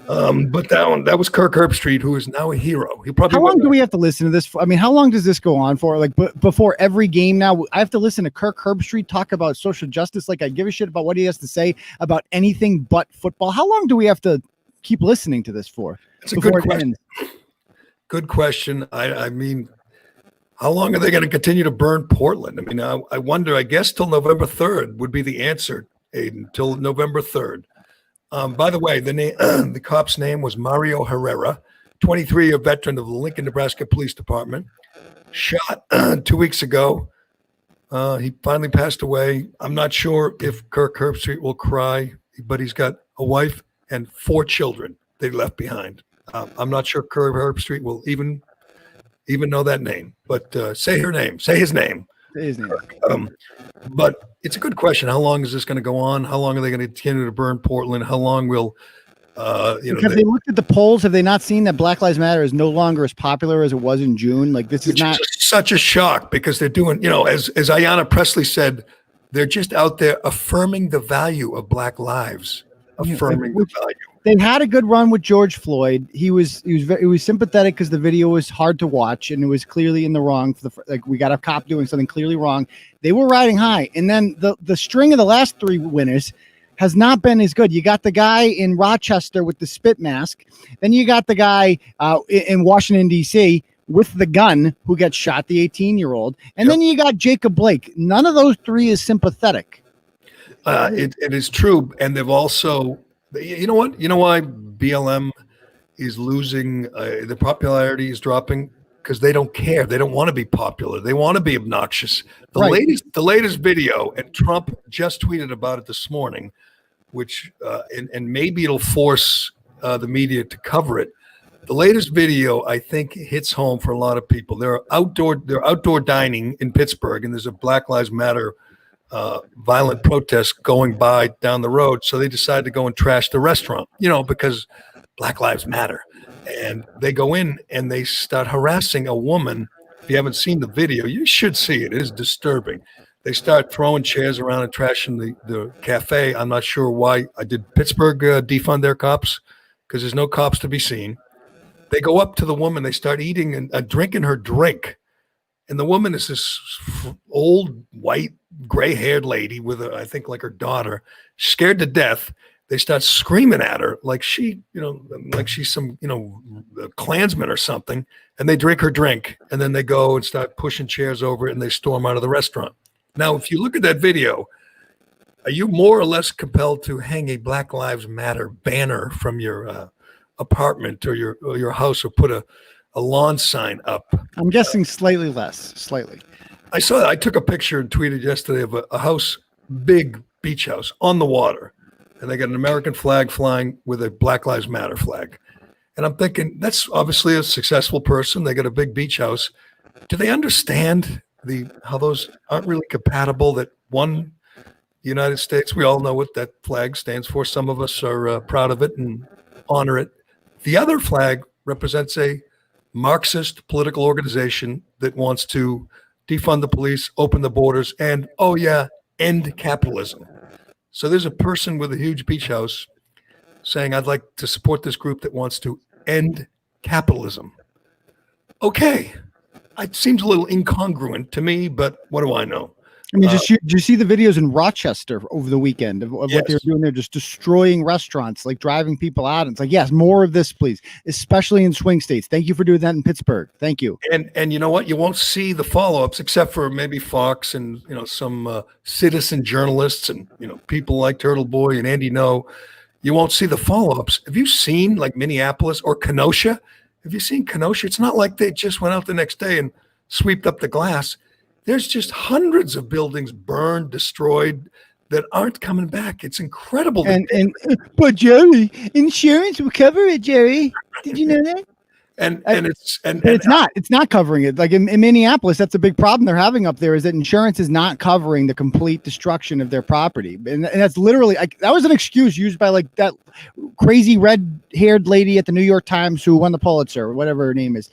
But that was Kirk Herbstreit, who is now a hero. How long do we have to listen to this? I mean, how long does this go on for? Like, before every game now, I have to listen to Kirk Herbstreit talk about social justice. Like, I give a shit about what he has to say about anything but football. How long do we have to keep listening to this for? It's a good question. Good question. I mean, how long are they going to continue to burn Portland? I mean, I wonder. I guess till November 3rd would be the answer, Aiden. Till November 3rd. By the way, the cop's name was Mario Herrera, 23, a veteran of the Lincoln, Nebraska Police Department. Shot 2 weeks ago. He finally passed away. I'm not sure if Kirk Herbstreit will cry, but he's got a wife and 4 children. they left behind. I'm not sure Herb Street will even know that name, but say her name, say his name. His name. But it's a good question. How long is this going to go on? How long are they going to continue to burn Portland? How long will because they looked at the polls, have they not seen that Black Lives Matter is no longer as popular as it was in June? Like this is not such a shock because they're doing, as Ayanna Pressley said, they're just out there affirming the value of Black lives, affirming the value. They had a good run with George Floyd. He was sympathetic because the video was hard to watch and it was clearly in the wrong. We got a cop doing something clearly wrong. They were riding high, and then the string of the last three winners has not been as good. You got the guy in Rochester with the spit mask. Then you got the guy in Washington, D.C. with the gun who gets shot, the 18-year-old. And then you got Jacob Blake. None of those three is sympathetic. It is true. And they've also, you know what? You know why BLM is losing, the popularity is dropping? Because they don't care. They don't want to be popular. They want to be obnoxious. The latest video, and Trump just tweeted about it this morning, which and maybe it'll force the media to cover it. The latest video, I think, hits home for a lot of people. They're outdoor dining in Pittsburgh, and there's a Black Lives Matter violent protest going by down the road. So they decide to go and trash the restaurant, because Black Lives Matter. And they go in and they start harassing a woman. If you haven't seen the video, you should see it. It is disturbing. They start throwing chairs around and trashing the cafe. I'm not sure why. Did Pittsburgh defund their cops? Because there's no cops to be seen. They go up to the woman. They start eating and drinking her drink. And the woman is this old, white, gray-haired lady with, I think, like her daughter, scared to death. They start screaming at her like she's some, Klansman or something. And they drink her drink. And then they go and start pushing chairs over it and they storm out of the restaurant. Now, if you look at that video, are you more or less compelled to hang a Black Lives Matter banner from your apartment or your house, or put a lawn sign up? I'm guessing slightly less, slightly. I took a picture and tweeted yesterday of a house, big beach house on the water. And they got an American flag flying with a Black Lives Matter flag. And I'm thinking, that's obviously a successful person. They got a big beach house. Do they understand how those aren't really compatible? That one, United States, we all know what that flag stands for. Some of us are proud of it and honor it. The other flag represents a Marxist political organization that wants to defund the police, open the borders, and, end capitalism. So there's a person with a huge beach house saying, I'd like to support this group that wants to end capitalism. Okay. It seems a little incongruent to me, but what do I know? I mean, did you see the videos in Rochester over the weekend of what they were doing there, just destroying restaurants, like driving people out? And it's like, yes, more of this, please, especially in swing states. Thank you for doing that in Pittsburgh. Thank you. And you know what? You won't see the follow-ups except for maybe Fox and, some citizen journalists and, people like Turtleboy and Andy No. You won't see the follow-ups. Have you seen like Minneapolis or Kenosha? Have you seen Kenosha? It's not like they just went out the next day and swept up the glass. There's just hundreds of buildings burned, destroyed that aren't coming back. It's incredible. But Jerry, insurance will cover it, Jerry. Did you know that? It's not covering it. Like in Minneapolis, that's a big problem they're having up there, is that insurance is not covering the complete destruction of their property. And that's literally, that was an excuse used by like that crazy red-haired lady at the New York Times who won the Pulitzer, or whatever her name is.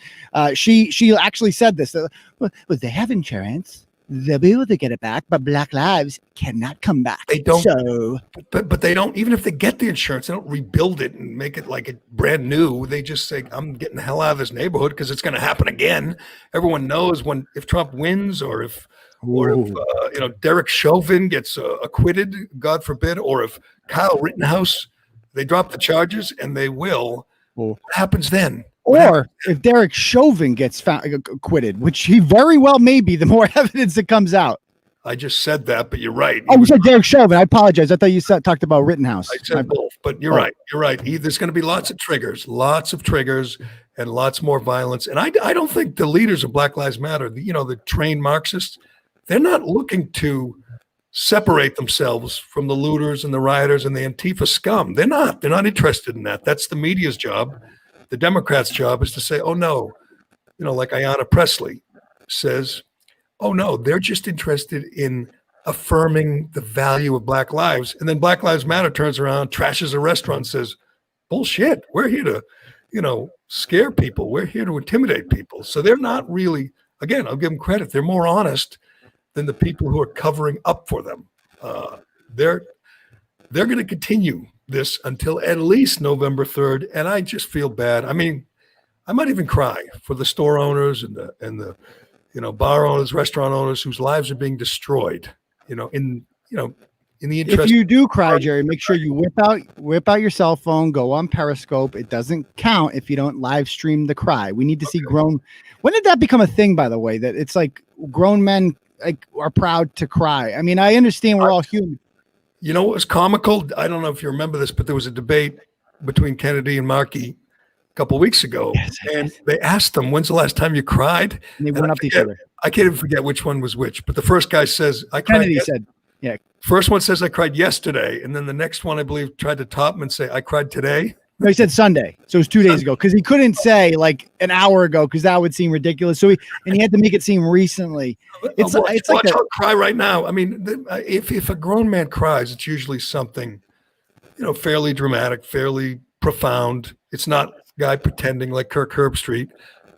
She actually said this. Well, they have insurance. They'll be able to get it back, but Black lives cannot come back. They don't. So, but they don't. Even if they get the insurance, they don't rebuild it and make it like it brand new. They just say, "I'm getting the hell out of this neighborhood because it's going to happen again." Everyone knows if Trump wins, or if Derek Chauvin gets acquitted, God forbid, or if Kyle Rittenhouse, they drop the charges, and they will. What happens then? Or if Derek Chauvin gets acquitted, which he very well may be, the more evidence that comes out. I just said that, but you're right. Oh, you said Derek Chauvin. I apologize. I thought you talked about Rittenhouse. I said both, but you're right. You're right. There's going to be lots of triggers, and lots more violence. And I don't think the leaders of Black Lives Matter, the trained Marxists, they're not looking to separate themselves from the looters and the rioters and the Antifa scum. They're not interested in that. That's the media's job. The Democrats' job is to say, oh no, like Ayanna Pressley says, oh no, they're just interested in affirming the value of Black lives. And then Black Lives Matter turns around, trashes a restaurant, and says, bullshit, we're here to, scare people. We're here to intimidate people. So they're not really, again, I'll give them credit. They're more honest than the people who are covering up for them. They're going to continue this until at least November 3rd. And I just feel bad. I mean, I might even cry for the store owners and the bar owners, restaurant owners whose lives are being destroyed, in the interest. If you do cry, Jerry, make sure you whip out your cell phone, go on Periscope. It doesn't count if you don't live stream the cry. We need to see grown. When did that become a thing, by the way, that it's like grown men are proud to cry? I mean, I understand we're all human. You know what was comical? I don't know if you remember this, but there was a debate between Kennedy and Markey a couple of weeks ago, and they asked them, when's the last time you cried? And they went up to each other. I can't even forget which one was which, but the first guy says, Kennedy said, yeah. First one says, I cried yesterday. And then the next one, I believe, tried to top him and say, I cried today. No, he said Sunday. So it was 2 days ago, because he couldn't say like an hour ago, because that would seem ridiculous. So he had to make it seem recently. It's watch out, cry right now. I mean, if a grown man cries, it's usually something, fairly dramatic, fairly profound. It's not a guy pretending like Kirk Herbstreit.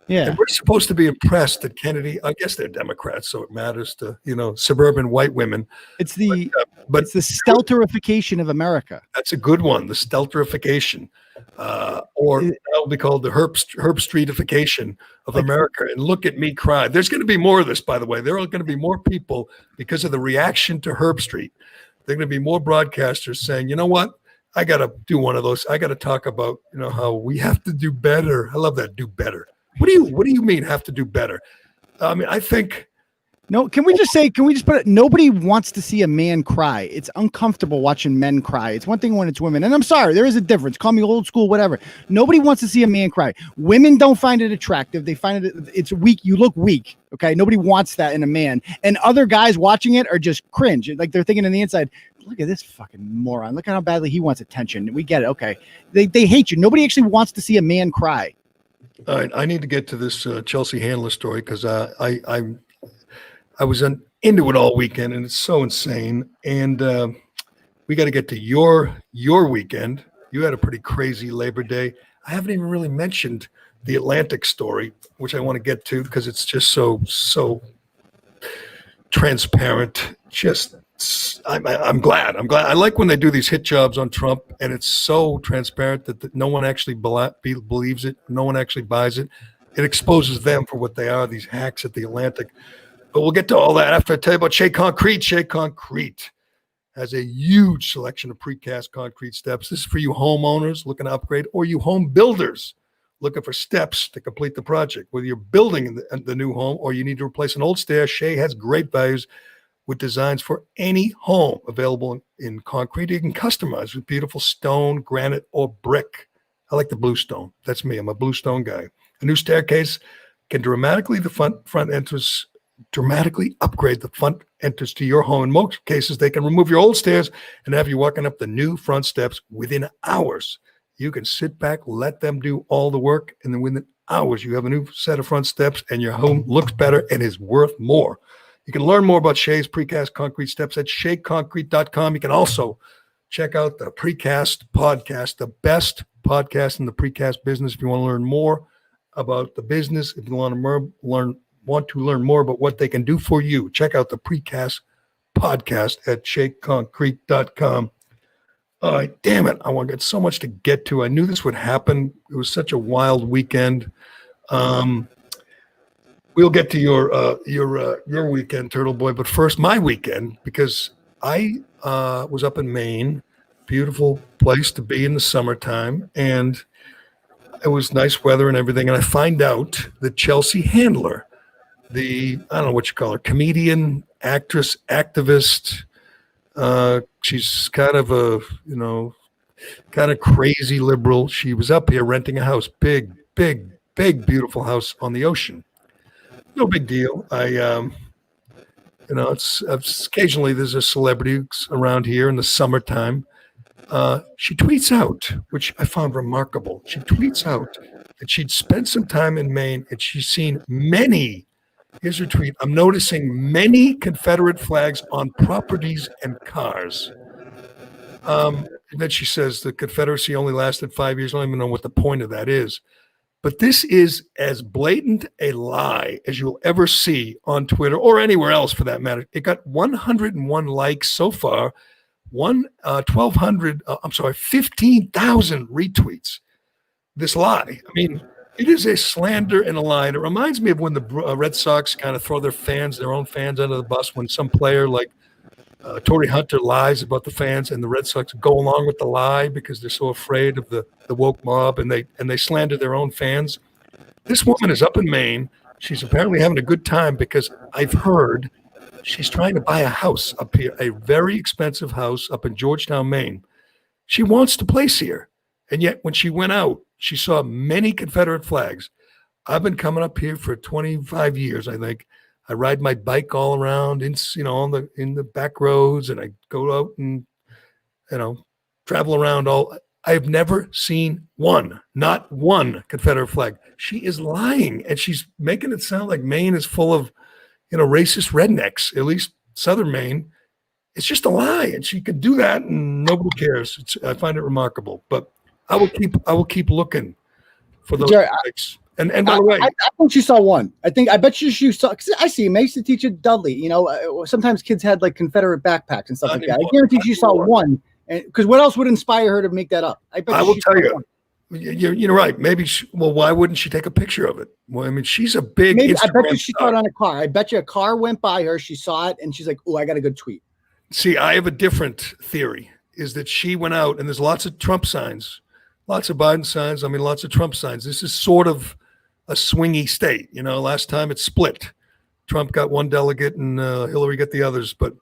Yeah. And we're supposed to be impressed that Kennedy, I guess they're Democrats, so it matters to, suburban white women. It's the stelterification of America. That's a good one, the stelterification. Or that'll be called the Herbstreetification of America. And look at me cry. There's going to be more of this, by the way. There are going to be more people because of the reaction to Herbstreit. There are going to be more broadcasters saying, you know what? I got to do one of those. I got to talk about, how we have to do better. I love that, do better. What do you mean have to do better? I mean, I think. No, can we just put it? Nobody wants to see a man cry. It's uncomfortable watching men cry. It's one thing when it's women. And I'm sorry, there is a difference. Call me old school, whatever. Nobody wants to see a man cry. Women don't find it attractive. They find it's weak. You look weak. Okay. Nobody wants that in a man. And other guys watching it are just cringe. Like they're thinking on the inside, look at this fucking moron. Look at how badly he wants attention. We get it. Okay. They hate you. Nobody actually wants to see a man cry. All right, I need to get to this Chelsea Handler story because I was into it all weekend and it's so insane. And we got to get to your weekend. You had a pretty crazy Labor Day. I haven't even really mentioned the Atlantic story, which I want to get to because it's just so transparent. I'm glad. I like when they do these hit jobs on Trump and it's so transparent that no one actually believes it. No one actually buys it. It exposes them for what they are, these hacks at the Atlantic. But we'll get to all that after I tell you about Shea Concrete. Shea Concrete has a huge selection of precast concrete steps. This is for you homeowners looking to upgrade or you home builders looking for steps to complete the project. Whether you're building the new home or you need to replace an old stair, Shea has great values with designs for any home available in concrete. You can customize with beautiful stone, granite, or brick. I like the blue stone. That's me. I'm a blue stone guy. A new staircase can dramatically upgrade the front entrance to your home. In most cases, they can remove your old stairs and have you walking up the new front steps within hours. You can sit back, let them do all the work, and then within hours, you have a new set of front steps and your home looks better and is worth more. You can learn more about Shea's precast concrete steps at sheaconcrete.com. You can also check out the Precast podcast, the best podcast in the precast business. If you want to learn more about the business, if you want to learn more about what they can do for you, check out the Precast podcast at sheaconcrete.com. All right, damn it. I want to get so much to get to. I knew this would happen. It was such a wild weekend. We'll get to your weekend, Turtleboy, but first my weekend, because I was up in Maine, beautiful place to be in the summertime, and it was nice weather and everything. And I find out that Chelsea Handler, I don't know what you call her, comedian, actress, activist, she's kind of a, kind of crazy liberal. She was up here renting a house, big, beautiful house on the ocean. No big deal. it's occasionally there's a celebrity around here in the summertime. She tweets out, which I found remarkable. She tweets out that she'd spent some time in Maine and she's seen many. Here's her tweet. I'm noticing many Confederate flags on properties and cars. And then she says the Confederacy only lasted 5 years. I don't even know what the point of that is. But this is as blatant a lie as you'll ever see on Twitter or anywhere else for that matter. It got 101 likes so far, 15,000 retweets. This lie. I mean, it is a slander and a lie. And it reminds me of when the Red Sox kind of throw their own fans under the bus when some player like Torrey Hunter lies about the fans and the Red Sox go along with the lie because they're so afraid of the woke mob and they slander their own fans. This woman is up in Maine. She's apparently having a good time because I've heard she's trying to buy a house up here, a very expensive house up in Georgetown, Maine. She wants to place here. And yet when she went out, she saw many Confederate flags. I've been coming up here for 25 years, I think. I ride my bike all around in the back roads, and I go out and travel around all. I've never seen not one Confederate flag. She is lying, and she's making it sound like Maine is full of racist rednecks. At least Southern Maine. It's just a lie, and she could do that, and nobody cares. I find it remarkable, but I will keep looking for those flags. And by the way, I think she saw one. I bet you she saw. Cause I see him. I used to teach at Dudley. Sometimes kids had like Confederate backpacks and stuff like that. I guarantee she saw one. And because what else would inspire her to make that up? I will tell you. You're right. Maybe. Why wouldn't she take a picture of it? Well, I mean, she's a big. I bet you she saw it on a car. I bet you a car went by her. She saw it, and she's like, "Oh, I got a good tweet." See, I have a different theory. Is that she went out and there's lots of Trump signs, lots of Biden signs. I mean, lots of Trump signs. This is sort of a swingy state. Last time it split. Trump got one delegate and Hillary got the others. But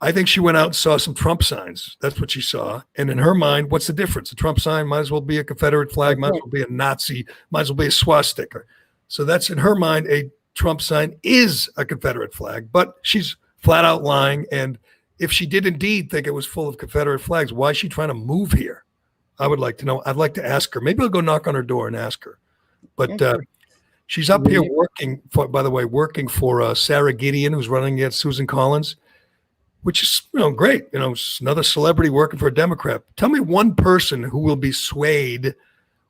I think she went out and saw some Trump signs. That's what she saw. And in her mind, what's the difference? A Trump sign might as well be a Confederate flag, might as well be a Nazi, might as well be a swastika. So that's in her mind, a Trump sign is a Confederate flag, but she's flat out lying. And if she did indeed think it was full of Confederate flags, why is she trying to move here? I would like to know. I'd like to ask her. Maybe I'll go knock on her door and ask her. But she's up here working for Sarah Gideon, who's running against Susan Collins, which is great. Another celebrity working for a Democrat. Tell me one person who will be swayed,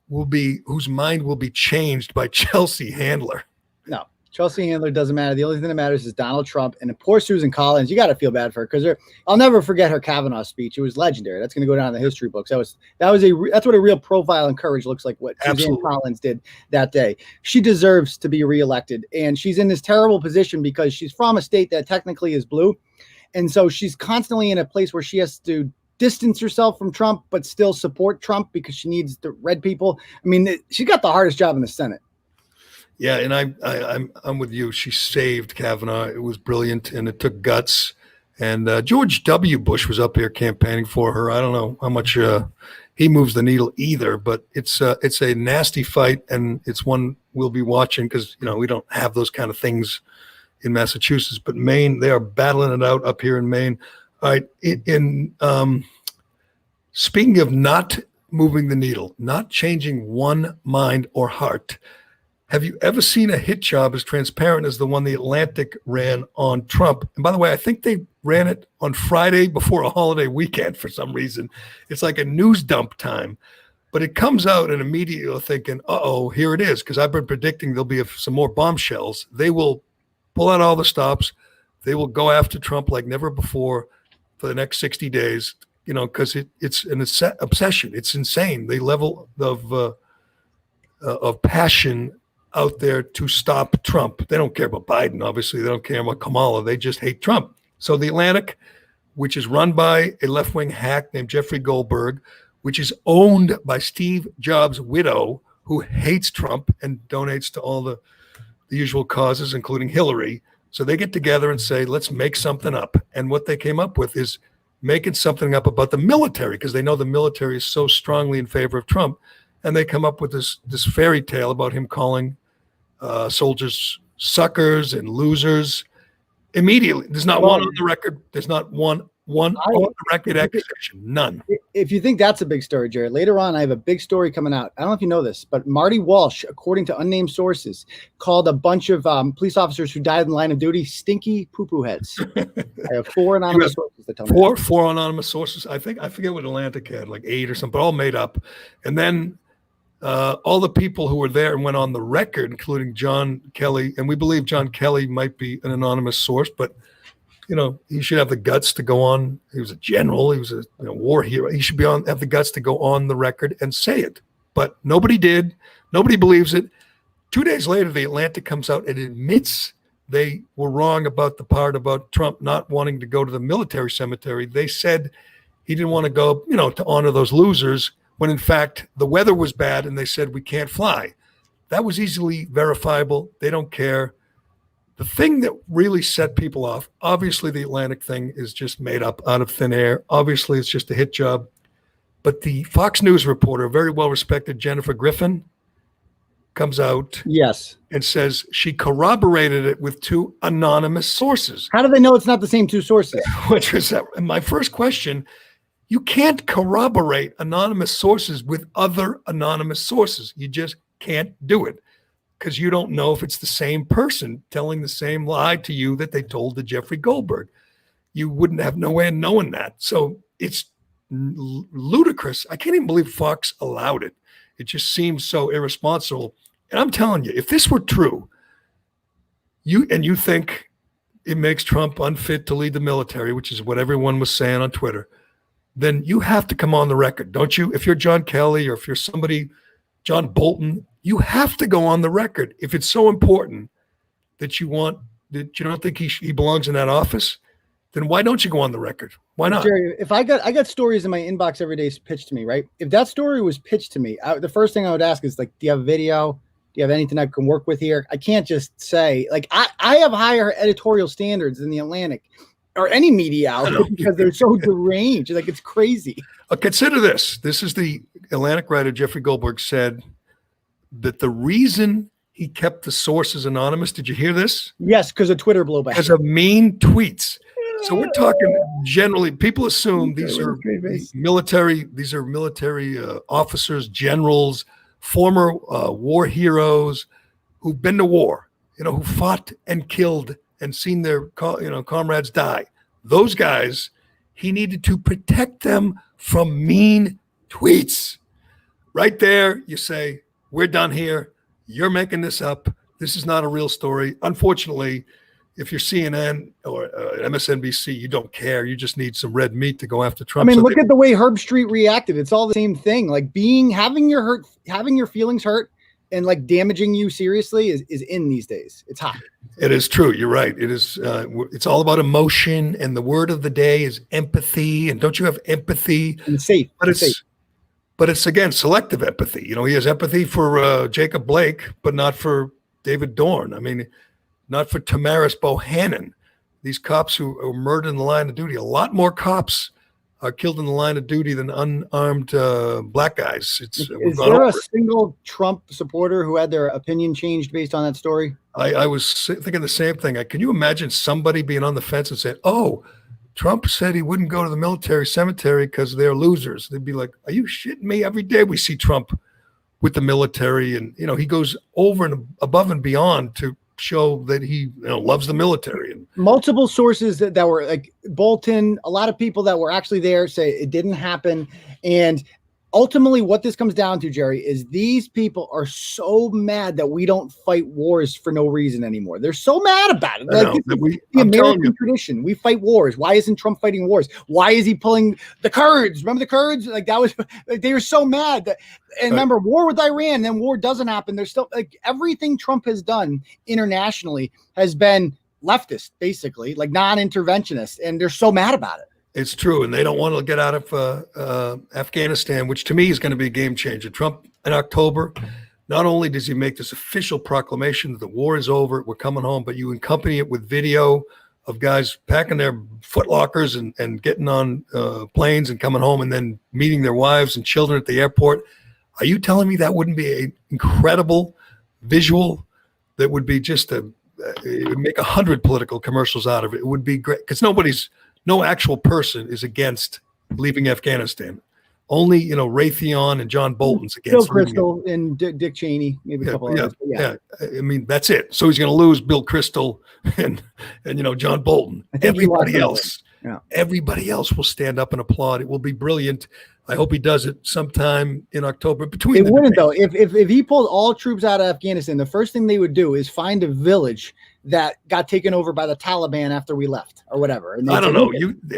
whose mind will be changed by Chelsea Handler. No, Chelsea Handler doesn't matter. The only thing that matters is Donald Trump and poor Susan Collins. You got to feel bad for her because I'll never forget her Kavanaugh speech. It was legendary. That's going to go down in the history books. That's what a real profile and courage looks like. What Susan Collins did that day. She deserves to be reelected, and she's in this terrible position because she's from a state that technically is blue, and so she's constantly in a place where she has to distance herself from Trump but still support Trump because she needs the red people. I mean, she got the hardest job in the Senate. Yeah, and I'm with you. She saved Kavanaugh. It was brilliant, and it took guts. And George W. Bush was up here campaigning for her. I don't know how much he moves the needle either, but it's a nasty fight, and it's one we'll be watching because we don't have those kind of things in Massachusetts. But Maine, they are battling it out up here in Maine. All right, speaking of not moving the needle, not changing one mind or heart. Have you ever seen a hit job as transparent as the one The Atlantic ran on Trump? And by the way, I think they ran it on Friday before a holiday weekend for some reason. It's like a news dump time. But it comes out and immediately you're thinking, uh-oh, here it is. Because I've been predicting there'll be some more bombshells. They will pull out all the stops. They will go after Trump like never before for the next 60 days, because it's an obsession. It's insane. The level of passion out there to stop Trump. They don't care about Biden, obviously. They don't care about Kamala. They just hate Trump. So The Atlantic, which is run by a left-wing hack named Jeffrey Goldberg, which is owned by Steve Jobs' widow, who hates Trump and donates to all the usual causes, including Hillary. So they get together and say, let's make something up. And what they came up with is making something up about the military, because they know the military is so strongly in favor of Trump. And they come up with this fairy tale about him calling soldiers suckers and losers. Immediately. There's not one on the record. There's not one on the record accusation. None. If you think that's a big story, Jared, later on I have a big story coming out. I don't know if you know this, but Marty Walsh, according to unnamed sources, called a bunch of police officers who died in the line of duty stinky poo-poo heads. I have 4 anonymous sources that tell me. Four anonymous sources. I forget what Atlantic had, like 8 or something, but all made up. And then all the people who were there and went on the record, including John Kelly, and we believe John Kelly might be an anonymous source, but he should have the guts to go on. He was a general. He was a war hero. He should have the guts to go on the record and say it. But nobody did. Nobody believes it. 2 days later, the Atlantic comes out and admits they were wrong about the part about Trump not wanting to go to the military cemetery. They said he didn't want to go, to honor those losers, when in fact the weather was bad and they said we can't fly. That was easily verifiable. They don't care. The thing that really set people off, obviously the Atlantic thing is just made up out of thin air. Obviously it's just a hit job. But the Fox News reporter, very well-respected Jennifer Griffin, comes out and says she corroborated it with 2 anonymous sources. How do they know it's not the same 2 sources? Which was my first question. You can't corroborate anonymous sources with other anonymous sources. You just can't do it, because you don't know if it's the same person telling the same lie to you that they told to Jeffrey Goldberg. You wouldn't have no way of knowing that. So it's ludicrous. I can't even believe Fox allowed it. It just seems so irresponsible. And I'm telling you, if this were true, you think it makes Trump unfit to lead the military, which is what everyone was saying on Twitter, then you have to come on the record, don't you? If you're John Kelly, or if you're somebody, John Bolton, you have to go on the record. If it's so important that you don't think he belongs in that office, then why don't you go on the record? Why not? Jerry, if I got stories in my inbox every day pitched to me, right? If that story was pitched to me, the first thing I would ask is, like, do you have a video? Do you have anything I can work with here? I can't just say, like, I have higher editorial standards than the Atlantic or any media outlet because they're so deranged. Like, it's crazy. Consider this. This is the Atlantic writer, Jeffrey Goldberg, said that the reason he kept the sources anonymous, did you hear this? Yes, because of Twitter blowback. Because of mean tweets. So we're talking generally, people assume these are military officers, generals, former war heroes who've been to war, who fought and killed and seen their comrades die. Those guys, he needed to protect them from mean tweets. Right there, you say, we're done here. You're making this up. This is not a real story. Unfortunately, if you're CNN or MSNBC, you don't care. You just need some red meat to go after Trump. I mean, look at the way Herb Street reacted. It's all the same thing. Like having your feelings hurt and like damaging you seriously is in these days. It's hot. It is true. You're right. It is. It's all about emotion, and the word of the day is empathy. And don't you have empathy? And safe. But it's again selective empathy. He has empathy for Jacob Blake, but not for David Dorn. I mean, not for Tamaris Bohannon. These cops who are murdered in the line of duty. A lot more cops are killed in the line of duty than unarmed black guys. Is there a single Trump supporter who had their opinion changed based on that story? I was thinking the same thing. Can you imagine somebody being on the fence and saying, "Oh, Trump said he wouldn't go to the military cemetery because they're losers"? They'd be like, "Are you shitting me?" Every day we see Trump with the military, and he goes over and above and beyond to show that he loves the military. And multiple sources that were like Bolton, a lot of people that were actually there say it didn't happen. And ultimately what this comes down to, Jerry, is these people are so mad that we don't fight wars for no reason ananymore. They're so mad about it. Like, the American tradition. We fight wars. Why isn't Trump fighting wars? Why is he pulling the Kurds? Remember the Kurds? Like that was, like, they were so mad that, and remember war with Iran, then war doesn't happen. There's still like everything Trump has done internationally has been leftist, basically, like non-interventionist. And they're so mad about it. It's true, and they don't want to get out of Afghanistan, which to me is going to be a game changer. Trump in October, not only does he make this official proclamation that the war is over, we're coming home, but you accompany it with video of guys packing their footlockers and getting on planes and coming home and then meeting their wives and children at the airport. Are you telling me that wouldn't be an incredible visual that would be just a make 100 political commercials out of it. It would be great because no actual person is against leaving Afghanistan. Only, Raytheon and John Bolton's against Bill Kristol and Dick Cheney, maybe a couple others. Yeah. I mean, that's it. So he's going to lose Bill Kristol and John Bolton. Everybody else will stand up and applaud. It will be brilliant. I hope he does it sometime in October. It wouldn't though. If he pulled all troops out of Afghanistan, the first thing they would do is find a village that got taken over by the Taliban after we left or whatever. And I don't know.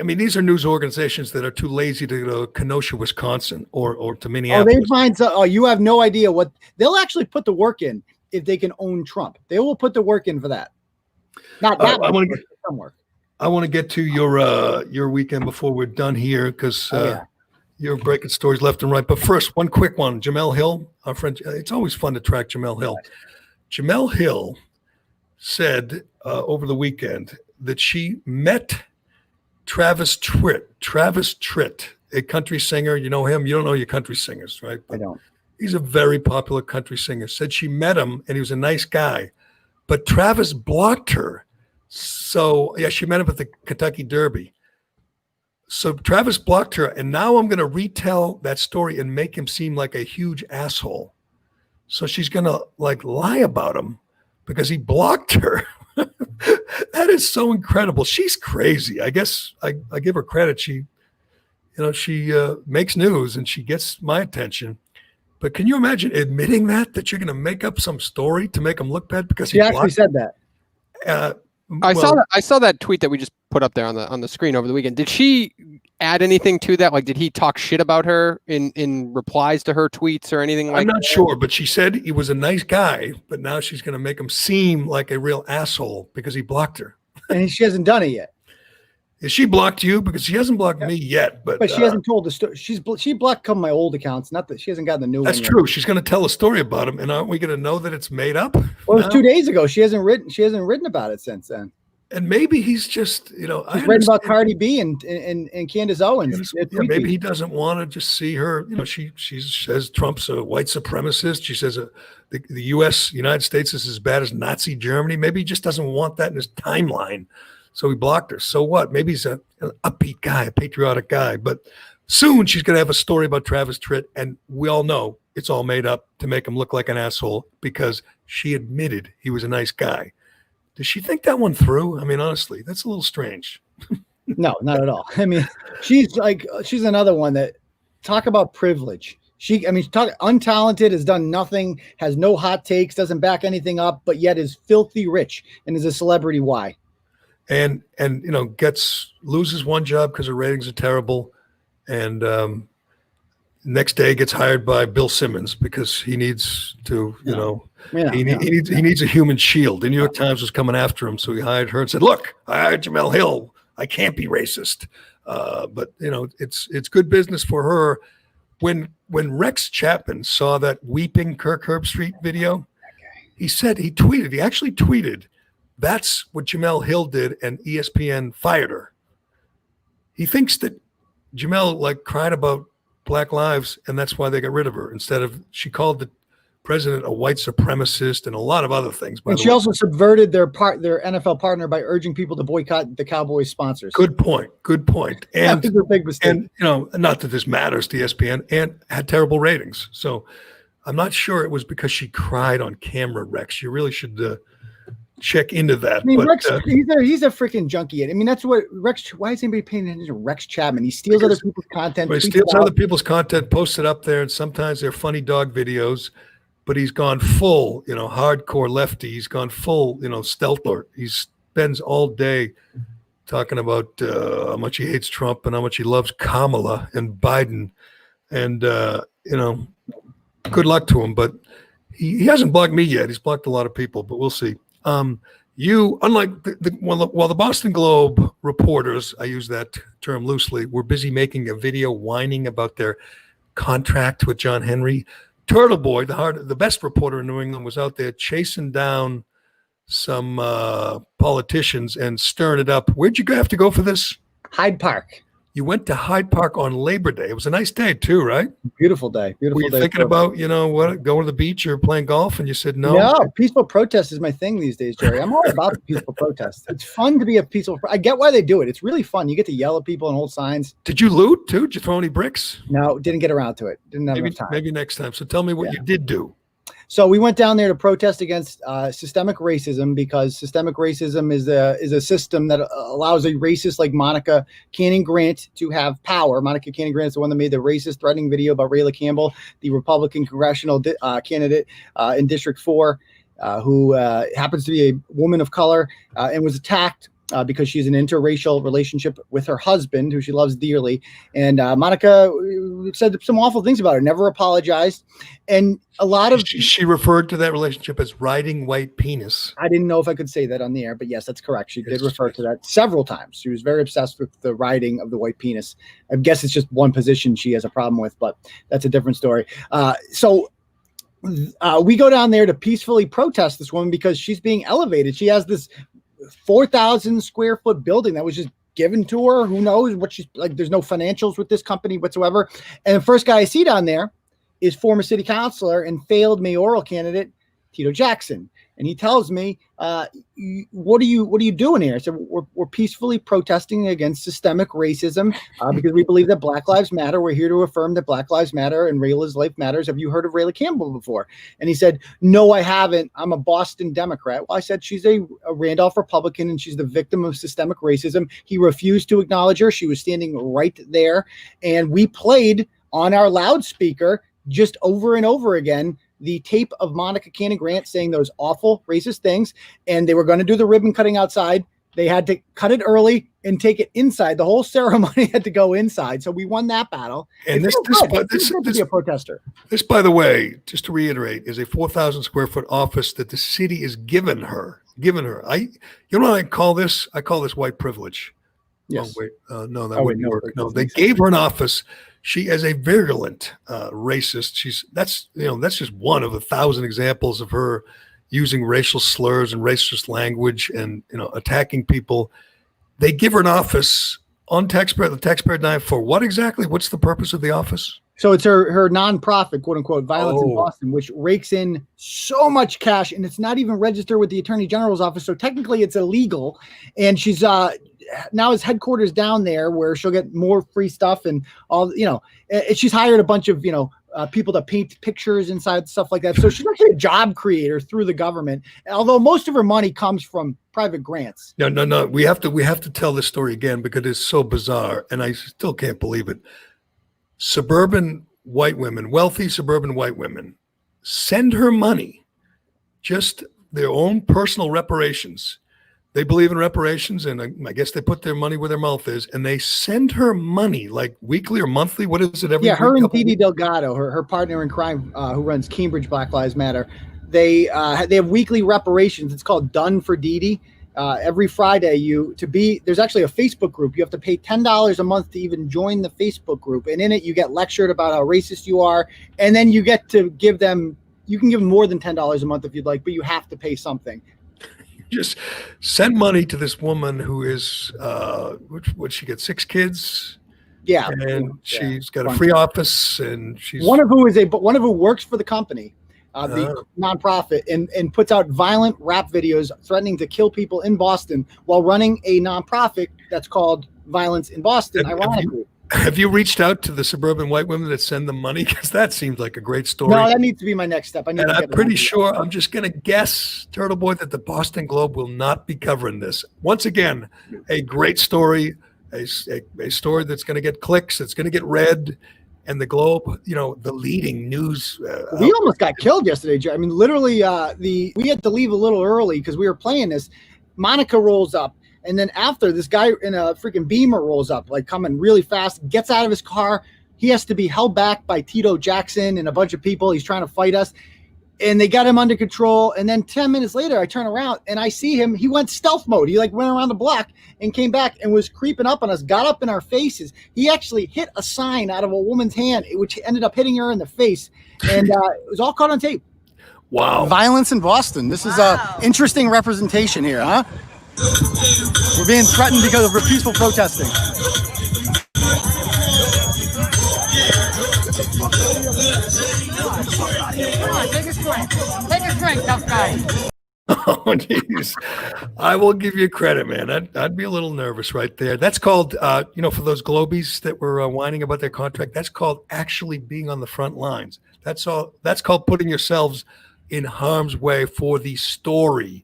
These are news organizations that are too lazy to go to Kenosha, Wisconsin, or to Minneapolis. They find you have no idea what they'll actually put the work in if they can own Trump. They will put the work in for that. Not that some work. I want to get to your weekend before we're done here because you're breaking stories left and right. But first, one quick one. Jamel Hill, our friend. It's always fun to track Jamel Hill. Jamel Hill said over the weekend that she met Travis Tritt, a country singer. You know him. You don't know your country singers, right? I don't. He's a very popular country singer. Said she met him and he was a nice guy, but Travis blocked her. So she met him at the Kentucky Derby. So Travis blocked her, and now I'm going to retell that story and make him seem like a huge asshole. So she's going to lie about him because he blocked her. That is so incredible. She's crazy. I guess I give her credit. She makes news and she gets my attention. But can you imagine admitting that you're going to make up some story to make him look bad because she actually said that? I saw that tweet that we just put up there on the screen over the weekend. Did she add anything to that? Like, did he talk shit about her in replies to her tweets or anything like that? I'm not sure, but she said he was a nice guy, but now she's going to make him seem like a real asshole because he blocked her. And she hasn't done it yet. Is she blocked you? Because she hasn't blocked me yet. But she hasn't told the story. She blocked some of my old accounts. Not that she hasn't gotten the new one. That's true. She's going to tell a story about him, and aren't we going to know that it's made up? Well, it was 2 days ago. She hasn't written about it since then. And maybe he's just, he's written about Cardi B and Candace Owens. Maybe he doesn't want to just see her. She says Trump's a white supremacist. She says the United States is as bad as Nazi Germany. Maybe he just doesn't want that in his timeline. So he blocked her. So what? Maybe he's an upbeat guy, a patriotic guy. But soon she's going to have a story about Travis Tritt. And we all know it's all made up to make him look like an asshole because she admitted he was a nice guy. Does she think that one through? I mean, honestly, that's a little strange. No, not at all. I mean, she's another one that talk about privilege. Untalented, has done nothing, has no hot takes, doesn't back anything up, but yet is filthy rich and is a celebrity. Why? And loses one job because her ratings are terrible, and next day gets hired by Bill Simmons because he needs to, he needs a human shield. The New York Times was coming after him, so he hired her and said, "Look, I hired Jamel Hill. I can't be racist." But it's good business for her. When Rex Chapman saw that weeping Kirk Herbstreit video, he actually tweeted, "That's what Jamel Hill did," and ESPN fired her. He thinks that Jamel cried about Black lives, and that's why they got rid of her. Instead of, she called the president a white supremacist and a lot of other things. And she also subverted their NFL partner by urging people to boycott the Cowboys sponsors. Good point. And, a big mistake. And not that this matters to ESPN, and had terrible ratings. So I'm not sure it was because she cried on camera, Rex. You really should check into that. I mean, Rex, he's a freaking junkie. I mean, that's what Rex. Why is anybody paying attention to Rex Chapman? He steals other people's content. He steals other people's content, posts it up there, and sometimes they're funny dog videos. But he's gone full, hardcore lefty. He's gone full, Stelter. He spends all day talking about how much he hates Trump and how much he loves Kamala and Biden. And good luck to him. But he hasn't blocked me yet. He's blocked a lot of people, but we'll see. Unlike while the Boston Globe reporters, I use that term loosely, were busy making a video whining about their contract with John Henry, Turtleboy, the best reporter in New England, was out there chasing down some politicians and stirring it up. Where'd you have to go for this? Hyde Park. You went to Hyde Park on Labor Day. It was a nice day too, right? Beautiful day. Beautiful Were you day. thinking about, what, going to the beach or playing golf? And you said no. No, peaceful protest is my thing these days, Jerry. I'm all about the peaceful protest. It's fun to be a peaceful. I get why they do it. It's really fun. You get to yell at people and hold signs. Did you loot too? Did you throw any bricks? No, didn't get around to it. Didn't have Maybe, enough time. maybe next time. So tell me what you did do. So we went down there to protest against systemic racism, because systemic racism is a system that allows a racist like Monica Cannon Grant to have power. Monica Cannon Grant is the one that made the racist threatening video about Rayla Campbell, the Republican congressional candidate in District 4, who happens to be a woman of color and was attacked because she's in an interracial relationship with her husband, who she loves dearly. And Monica said some awful things about her, never apologized. And a lot of... She referred to that relationship as riding white penis. I didn't know if I could say that on the air, but yes, that's correct. She did refer to that several times. She was very obsessed with the riding of the white penis. I guess it's just one position she has a problem with, but that's a different story. So we go down there to peacefully protest this woman because she's being elevated. She has this 4,000 square foot building that was just given to her. Who knows what she's like? There's no financials with this company whatsoever. And the first guy I see down there is former city councilor and failed mayoral candidate Tito Jackson. And he tells me, what are you doing here? I said, we're peacefully protesting against systemic racism because we believe that Black Lives Matter. We're here to affirm that Black Lives Matter and Rayla's life matters. Have you heard of Rayla Campbell before? And he said, no, I haven't. I'm a Boston Democrat. Well, I said, she's a Randolph Republican and she's the victim of systemic racism. He refused to acknowledge her. She was standing right there. And we played on our loudspeaker just over and over again the tape of Monica Cannon Grant saying those awful racist things, and they were going to do the ribbon cutting outside. They had to cut it early and take it inside. The whole ceremony had to go inside. So we won that battle. And this be a protester. This, by the way, just to reiterate, is a 4,000 square foot office that the city is given her. You know what I call this? I call this white privilege. Yes. Oh, wait. No, that wouldn't work. No, they gave her an office. She is a virulent racist. That's just one of 1,000 examples of her using racial slurs and racist language and attacking people. They give her an office on the taxpayer dime for what exactly? What's the purpose of the office? So it's her nonprofit, quote unquote, Violence in Boston, which rakes in so much cash, and it's not even registered with the Attorney General's office. So technically it's illegal. And she's now his headquarters down there where she'll get more free stuff and all, she's hired a bunch of, people to paint pictures inside, stuff like that. So she's actually a job creator through the government, although most of her money comes from private grants. No. We have to tell this story again because it's so bizarre and I still can't believe it. Suburban white women, wealthy suburban white women, send her money, just their own personal reparations. They believe in reparations, and I guess they put their money where their mouth is, and they send her money like weekly or monthly. What is it? Every her week, and Dee Dee Delgado, her partner in crime, who runs Cambridge Black Lives Matter, they have weekly reparations. It's called Done for Dee Dee. Every Friday, there's actually a Facebook group. You have to pay $10 a month to even join the Facebook group, and in it you get lectured about how racist you are, and then you get to give them. You can give them more than $10 a month if you'd like, but you have to pay something. Just send money to this woman who is what she get 6 kids. Yeah, and she's got a free office, and she's one of who works for the company, the nonprofit, and puts out violent rap videos threatening to kill people in Boston while running a nonprofit that's called Violence in Boston. Ironically. Have you reached out to the suburban white women that send them money? Because that seems like a great story. No, that needs to be my next step. I'm pretty sure, I'm just going to guess, Turtleboy, that the Boston Globe will not be covering this. Once again, a great story, a story that's going to get clicks, that's going to get read, and the Globe, the leading news. We almost got killed yesterday, Joe. I mean, literally, we had to leave a little early because we were playing this. Monica rolls up. And then after, this guy in a freaking Beamer rolls up, like coming really fast, gets out of his car. He has to be held back by Tito Jackson and a bunch of people. He's trying to fight us. And they got him under control. And then 10 minutes later, I turn around and I see him. He went stealth mode. He went around the block and came back and was creeping up on us, got up in our faces. He actually hit a sign out of a woman's hand, which ended up hitting her in the face. And it was all caught on tape. Wow. Violence in Boston. This is a interesting representation here, huh? We're being threatened because of peaceful protesting. Come on, take a swing. Take a swing, tough guy. Oh, jeez. I will give you credit, man. I'd be a little nervous right there. That's called, for those Globies that were whining about their contract, that's called actually being on the front lines. That's all. That's called putting yourselves in harm's way for the story.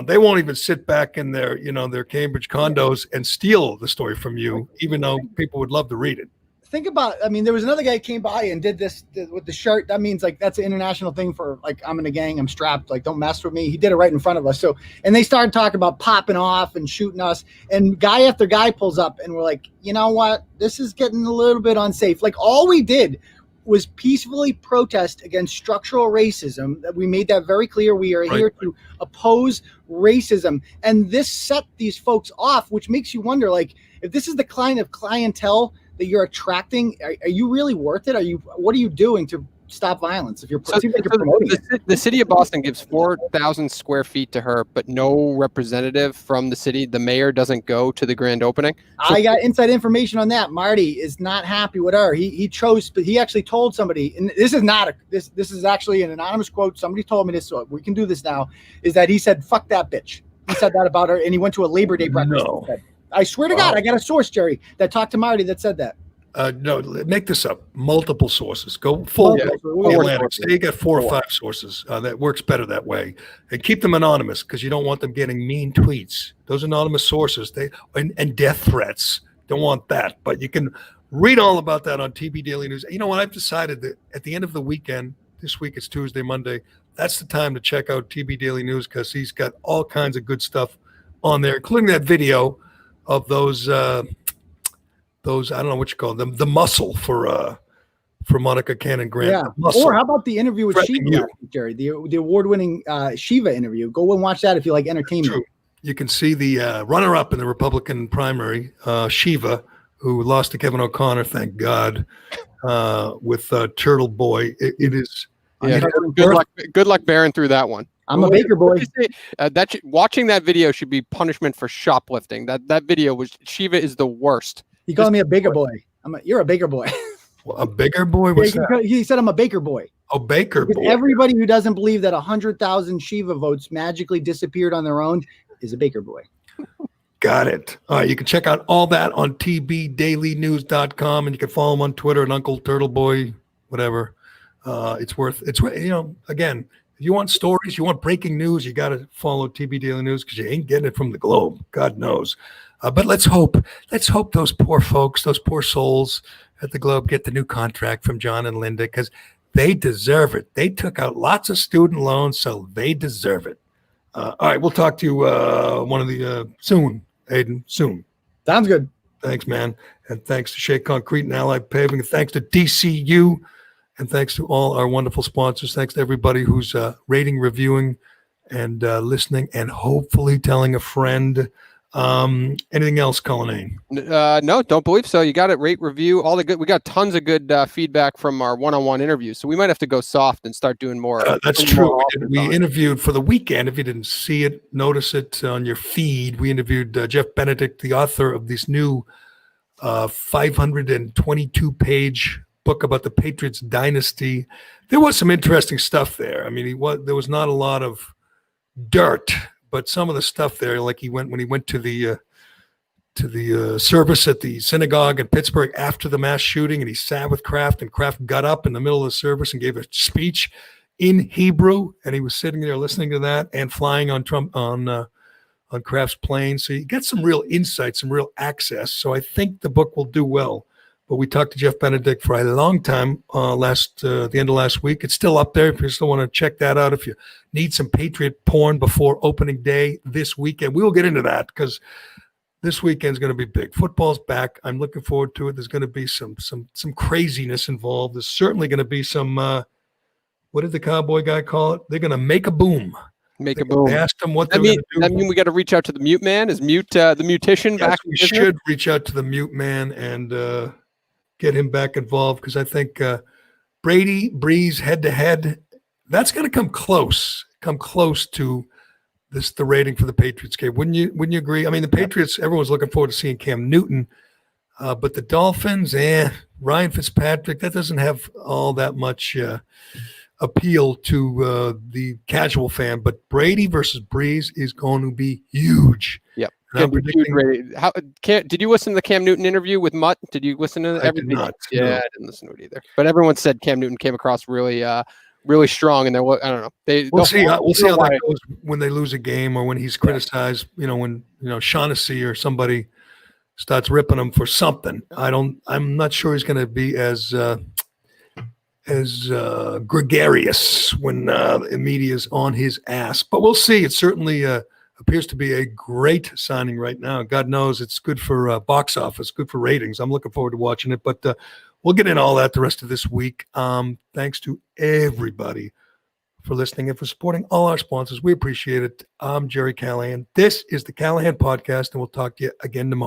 They won't even sit back in their Cambridge condos and steal the story from you, even though people would love to read it. Think about, there was another guy who came by and did this with the shirt. That means like that's an international thing for like, I'm in a gang, I'm strapped, like don't mess with me. He did it right in front of us. So, and they started talking about popping off and shooting us, and guy after guy pulls up and we're like, you know what? This is getting a little bit unsafe. Like all we did was peacefully protest against structural racism. We made that very clear. We are here to oppose racism. And this set these folks off, which makes you wonder, like, if this is the kind of clientele that you're attracting, are you really worth it? What are you doing to stop violence? If you're, promoting it. The city of Boston gives 4,000 square feet to her, but no representative from the city. The mayor doesn't go to the grand opening. So I got inside information on that. Marty is not happy with her. He chose, but he actually told somebody, and this is not this is actually an anonymous quote. Somebody told me this, so we can do this now. Is that he said, "Fuck that bitch." He said that about her, and he went to a Labor Day breakfast. No. I swear to God, I got a source, Jerry, that talked to Marty that said that. No, make this up. Multiple sources. Go full Atlantic. Say you got 4 or 5 sources. That works better that way. And keep them anonymous because you don't want them getting mean tweets. Those anonymous sources, and death threats. Don't want that. But you can read all about that on TB Daily News. You know what? I've decided that at the end of the weekend, this week it's Tuesday, Monday, that's the time to check out TB Daily News because he's got all kinds of good stuff on there, including that video of those I don't know what you call them, the muscle for Monica Cannon Grant. Yeah. Or how about the interview with Shiva last week, Jerry? The award-winning Shiva interview. Go and watch that if you like entertainment. True. You can see the runner-up in the Republican primary, Shiva, who lost to Kevin O'Connor, thank God, with Turtleboy. It is. Yeah, good luck bearing through that one. I'm a baker boy. Watching that video should be punishment for shoplifting. That video was, Shiva is the worst. He called me a baker boy. You're a baker boy. A baker boy? What's that? He said I'm a baker boy. A baker boy. Everybody who doesn't believe that 100,000 Shiva votes magically disappeared on their own is a baker boy. Got it. All right, you can check out all that on tbdailynews.com, and you can follow him on Twitter and Uncle Turtleboy, whatever. It's again, if you want stories, you want breaking news, you got to follow TB Daily News because you ain't getting it from the Globe. God knows. But let's hope those poor folks, those poor souls at the Globe get the new contract from John and Linda because they deserve it. They took out lots of student loans, so they deserve it. All right, we'll talk to you one of the soon, Aiden, soon. Sounds good. Thanks, man. And thanks to Shea Concrete and Allied Paving. Thanks to DCU. And thanks to all our wonderful sponsors. Thanks to everybody who's rating, reviewing, and listening, and hopefully telling a friend. Anything else, Cullinane? No, don't believe so. You got it. Rate, review, all the good. We got tons of good feedback from our one-on-one interviews. So we might have to go soft and start doing more. That's true. We interviewed for the weekend. If you didn't see it, notice it on your feed. We interviewed Jeff Benedict, the author of this new 522 page book about the Patriots dynasty. There was some interesting stuff there. I mean, there was not a lot of dirt, but some of the stuff there, like when he went to the service at the synagogue in Pittsburgh after the mass shooting, and he sat with Kraft, and Kraft got up in the middle of the service and gave a speech in Hebrew, and he was sitting there listening to that and flying on Kraft's plane. So you get some real insight, some real access. So I think the book will do well. But we talked to Jeff Benedict for a long time the end of last week. It's still up there if you still want to check that out. If you need some Patriot porn before opening day this weekend, we will get into that because this weekend is going to be big. Football's back. I'm looking forward to it. There's going to be some craziness involved. There's certainly going to be some, what did the cowboy guy call it? They're going to make a boom. Make a boom. They asked him what they're going to do. That mean we got to reach out to the mute man? Is the mutician back? We should reach out to the mute man and get him back involved because I think Brady, Breeze head-to-head, that's going to come close to the rating for the Patriots game. Wouldn't you agree? I mean, the Patriots, everyone's looking forward to seeing Cam Newton, but the Dolphins, Ryan Fitzpatrick, that doesn't have all that much appeal to the casual fan, but Brady versus Breeze is going to be huge. Yep. And I'm predicting, Did you listen to the Cam Newton interview with Mutt? Did you listen to I did not. Yeah, No. I didn't listen to it either. But everyone said Cam Newton came across really strong, and I don't know. We'll see how that goes when they lose a game or when he's criticized. When Shaughnessy or somebody starts ripping him for something. I'm not sure he's going to be as gregarious when the media's on his ass. But we'll see. It certainly appears to be a great signing right now. God knows it's good for box office, good for ratings. I'm looking forward to watching it. But we'll get in all that the rest of this week. Thanks to everybody for listening and for supporting all our sponsors. We appreciate it. I'm Jerry Callahan. This is the Callahan Podcast, and we'll talk to you again tomorrow.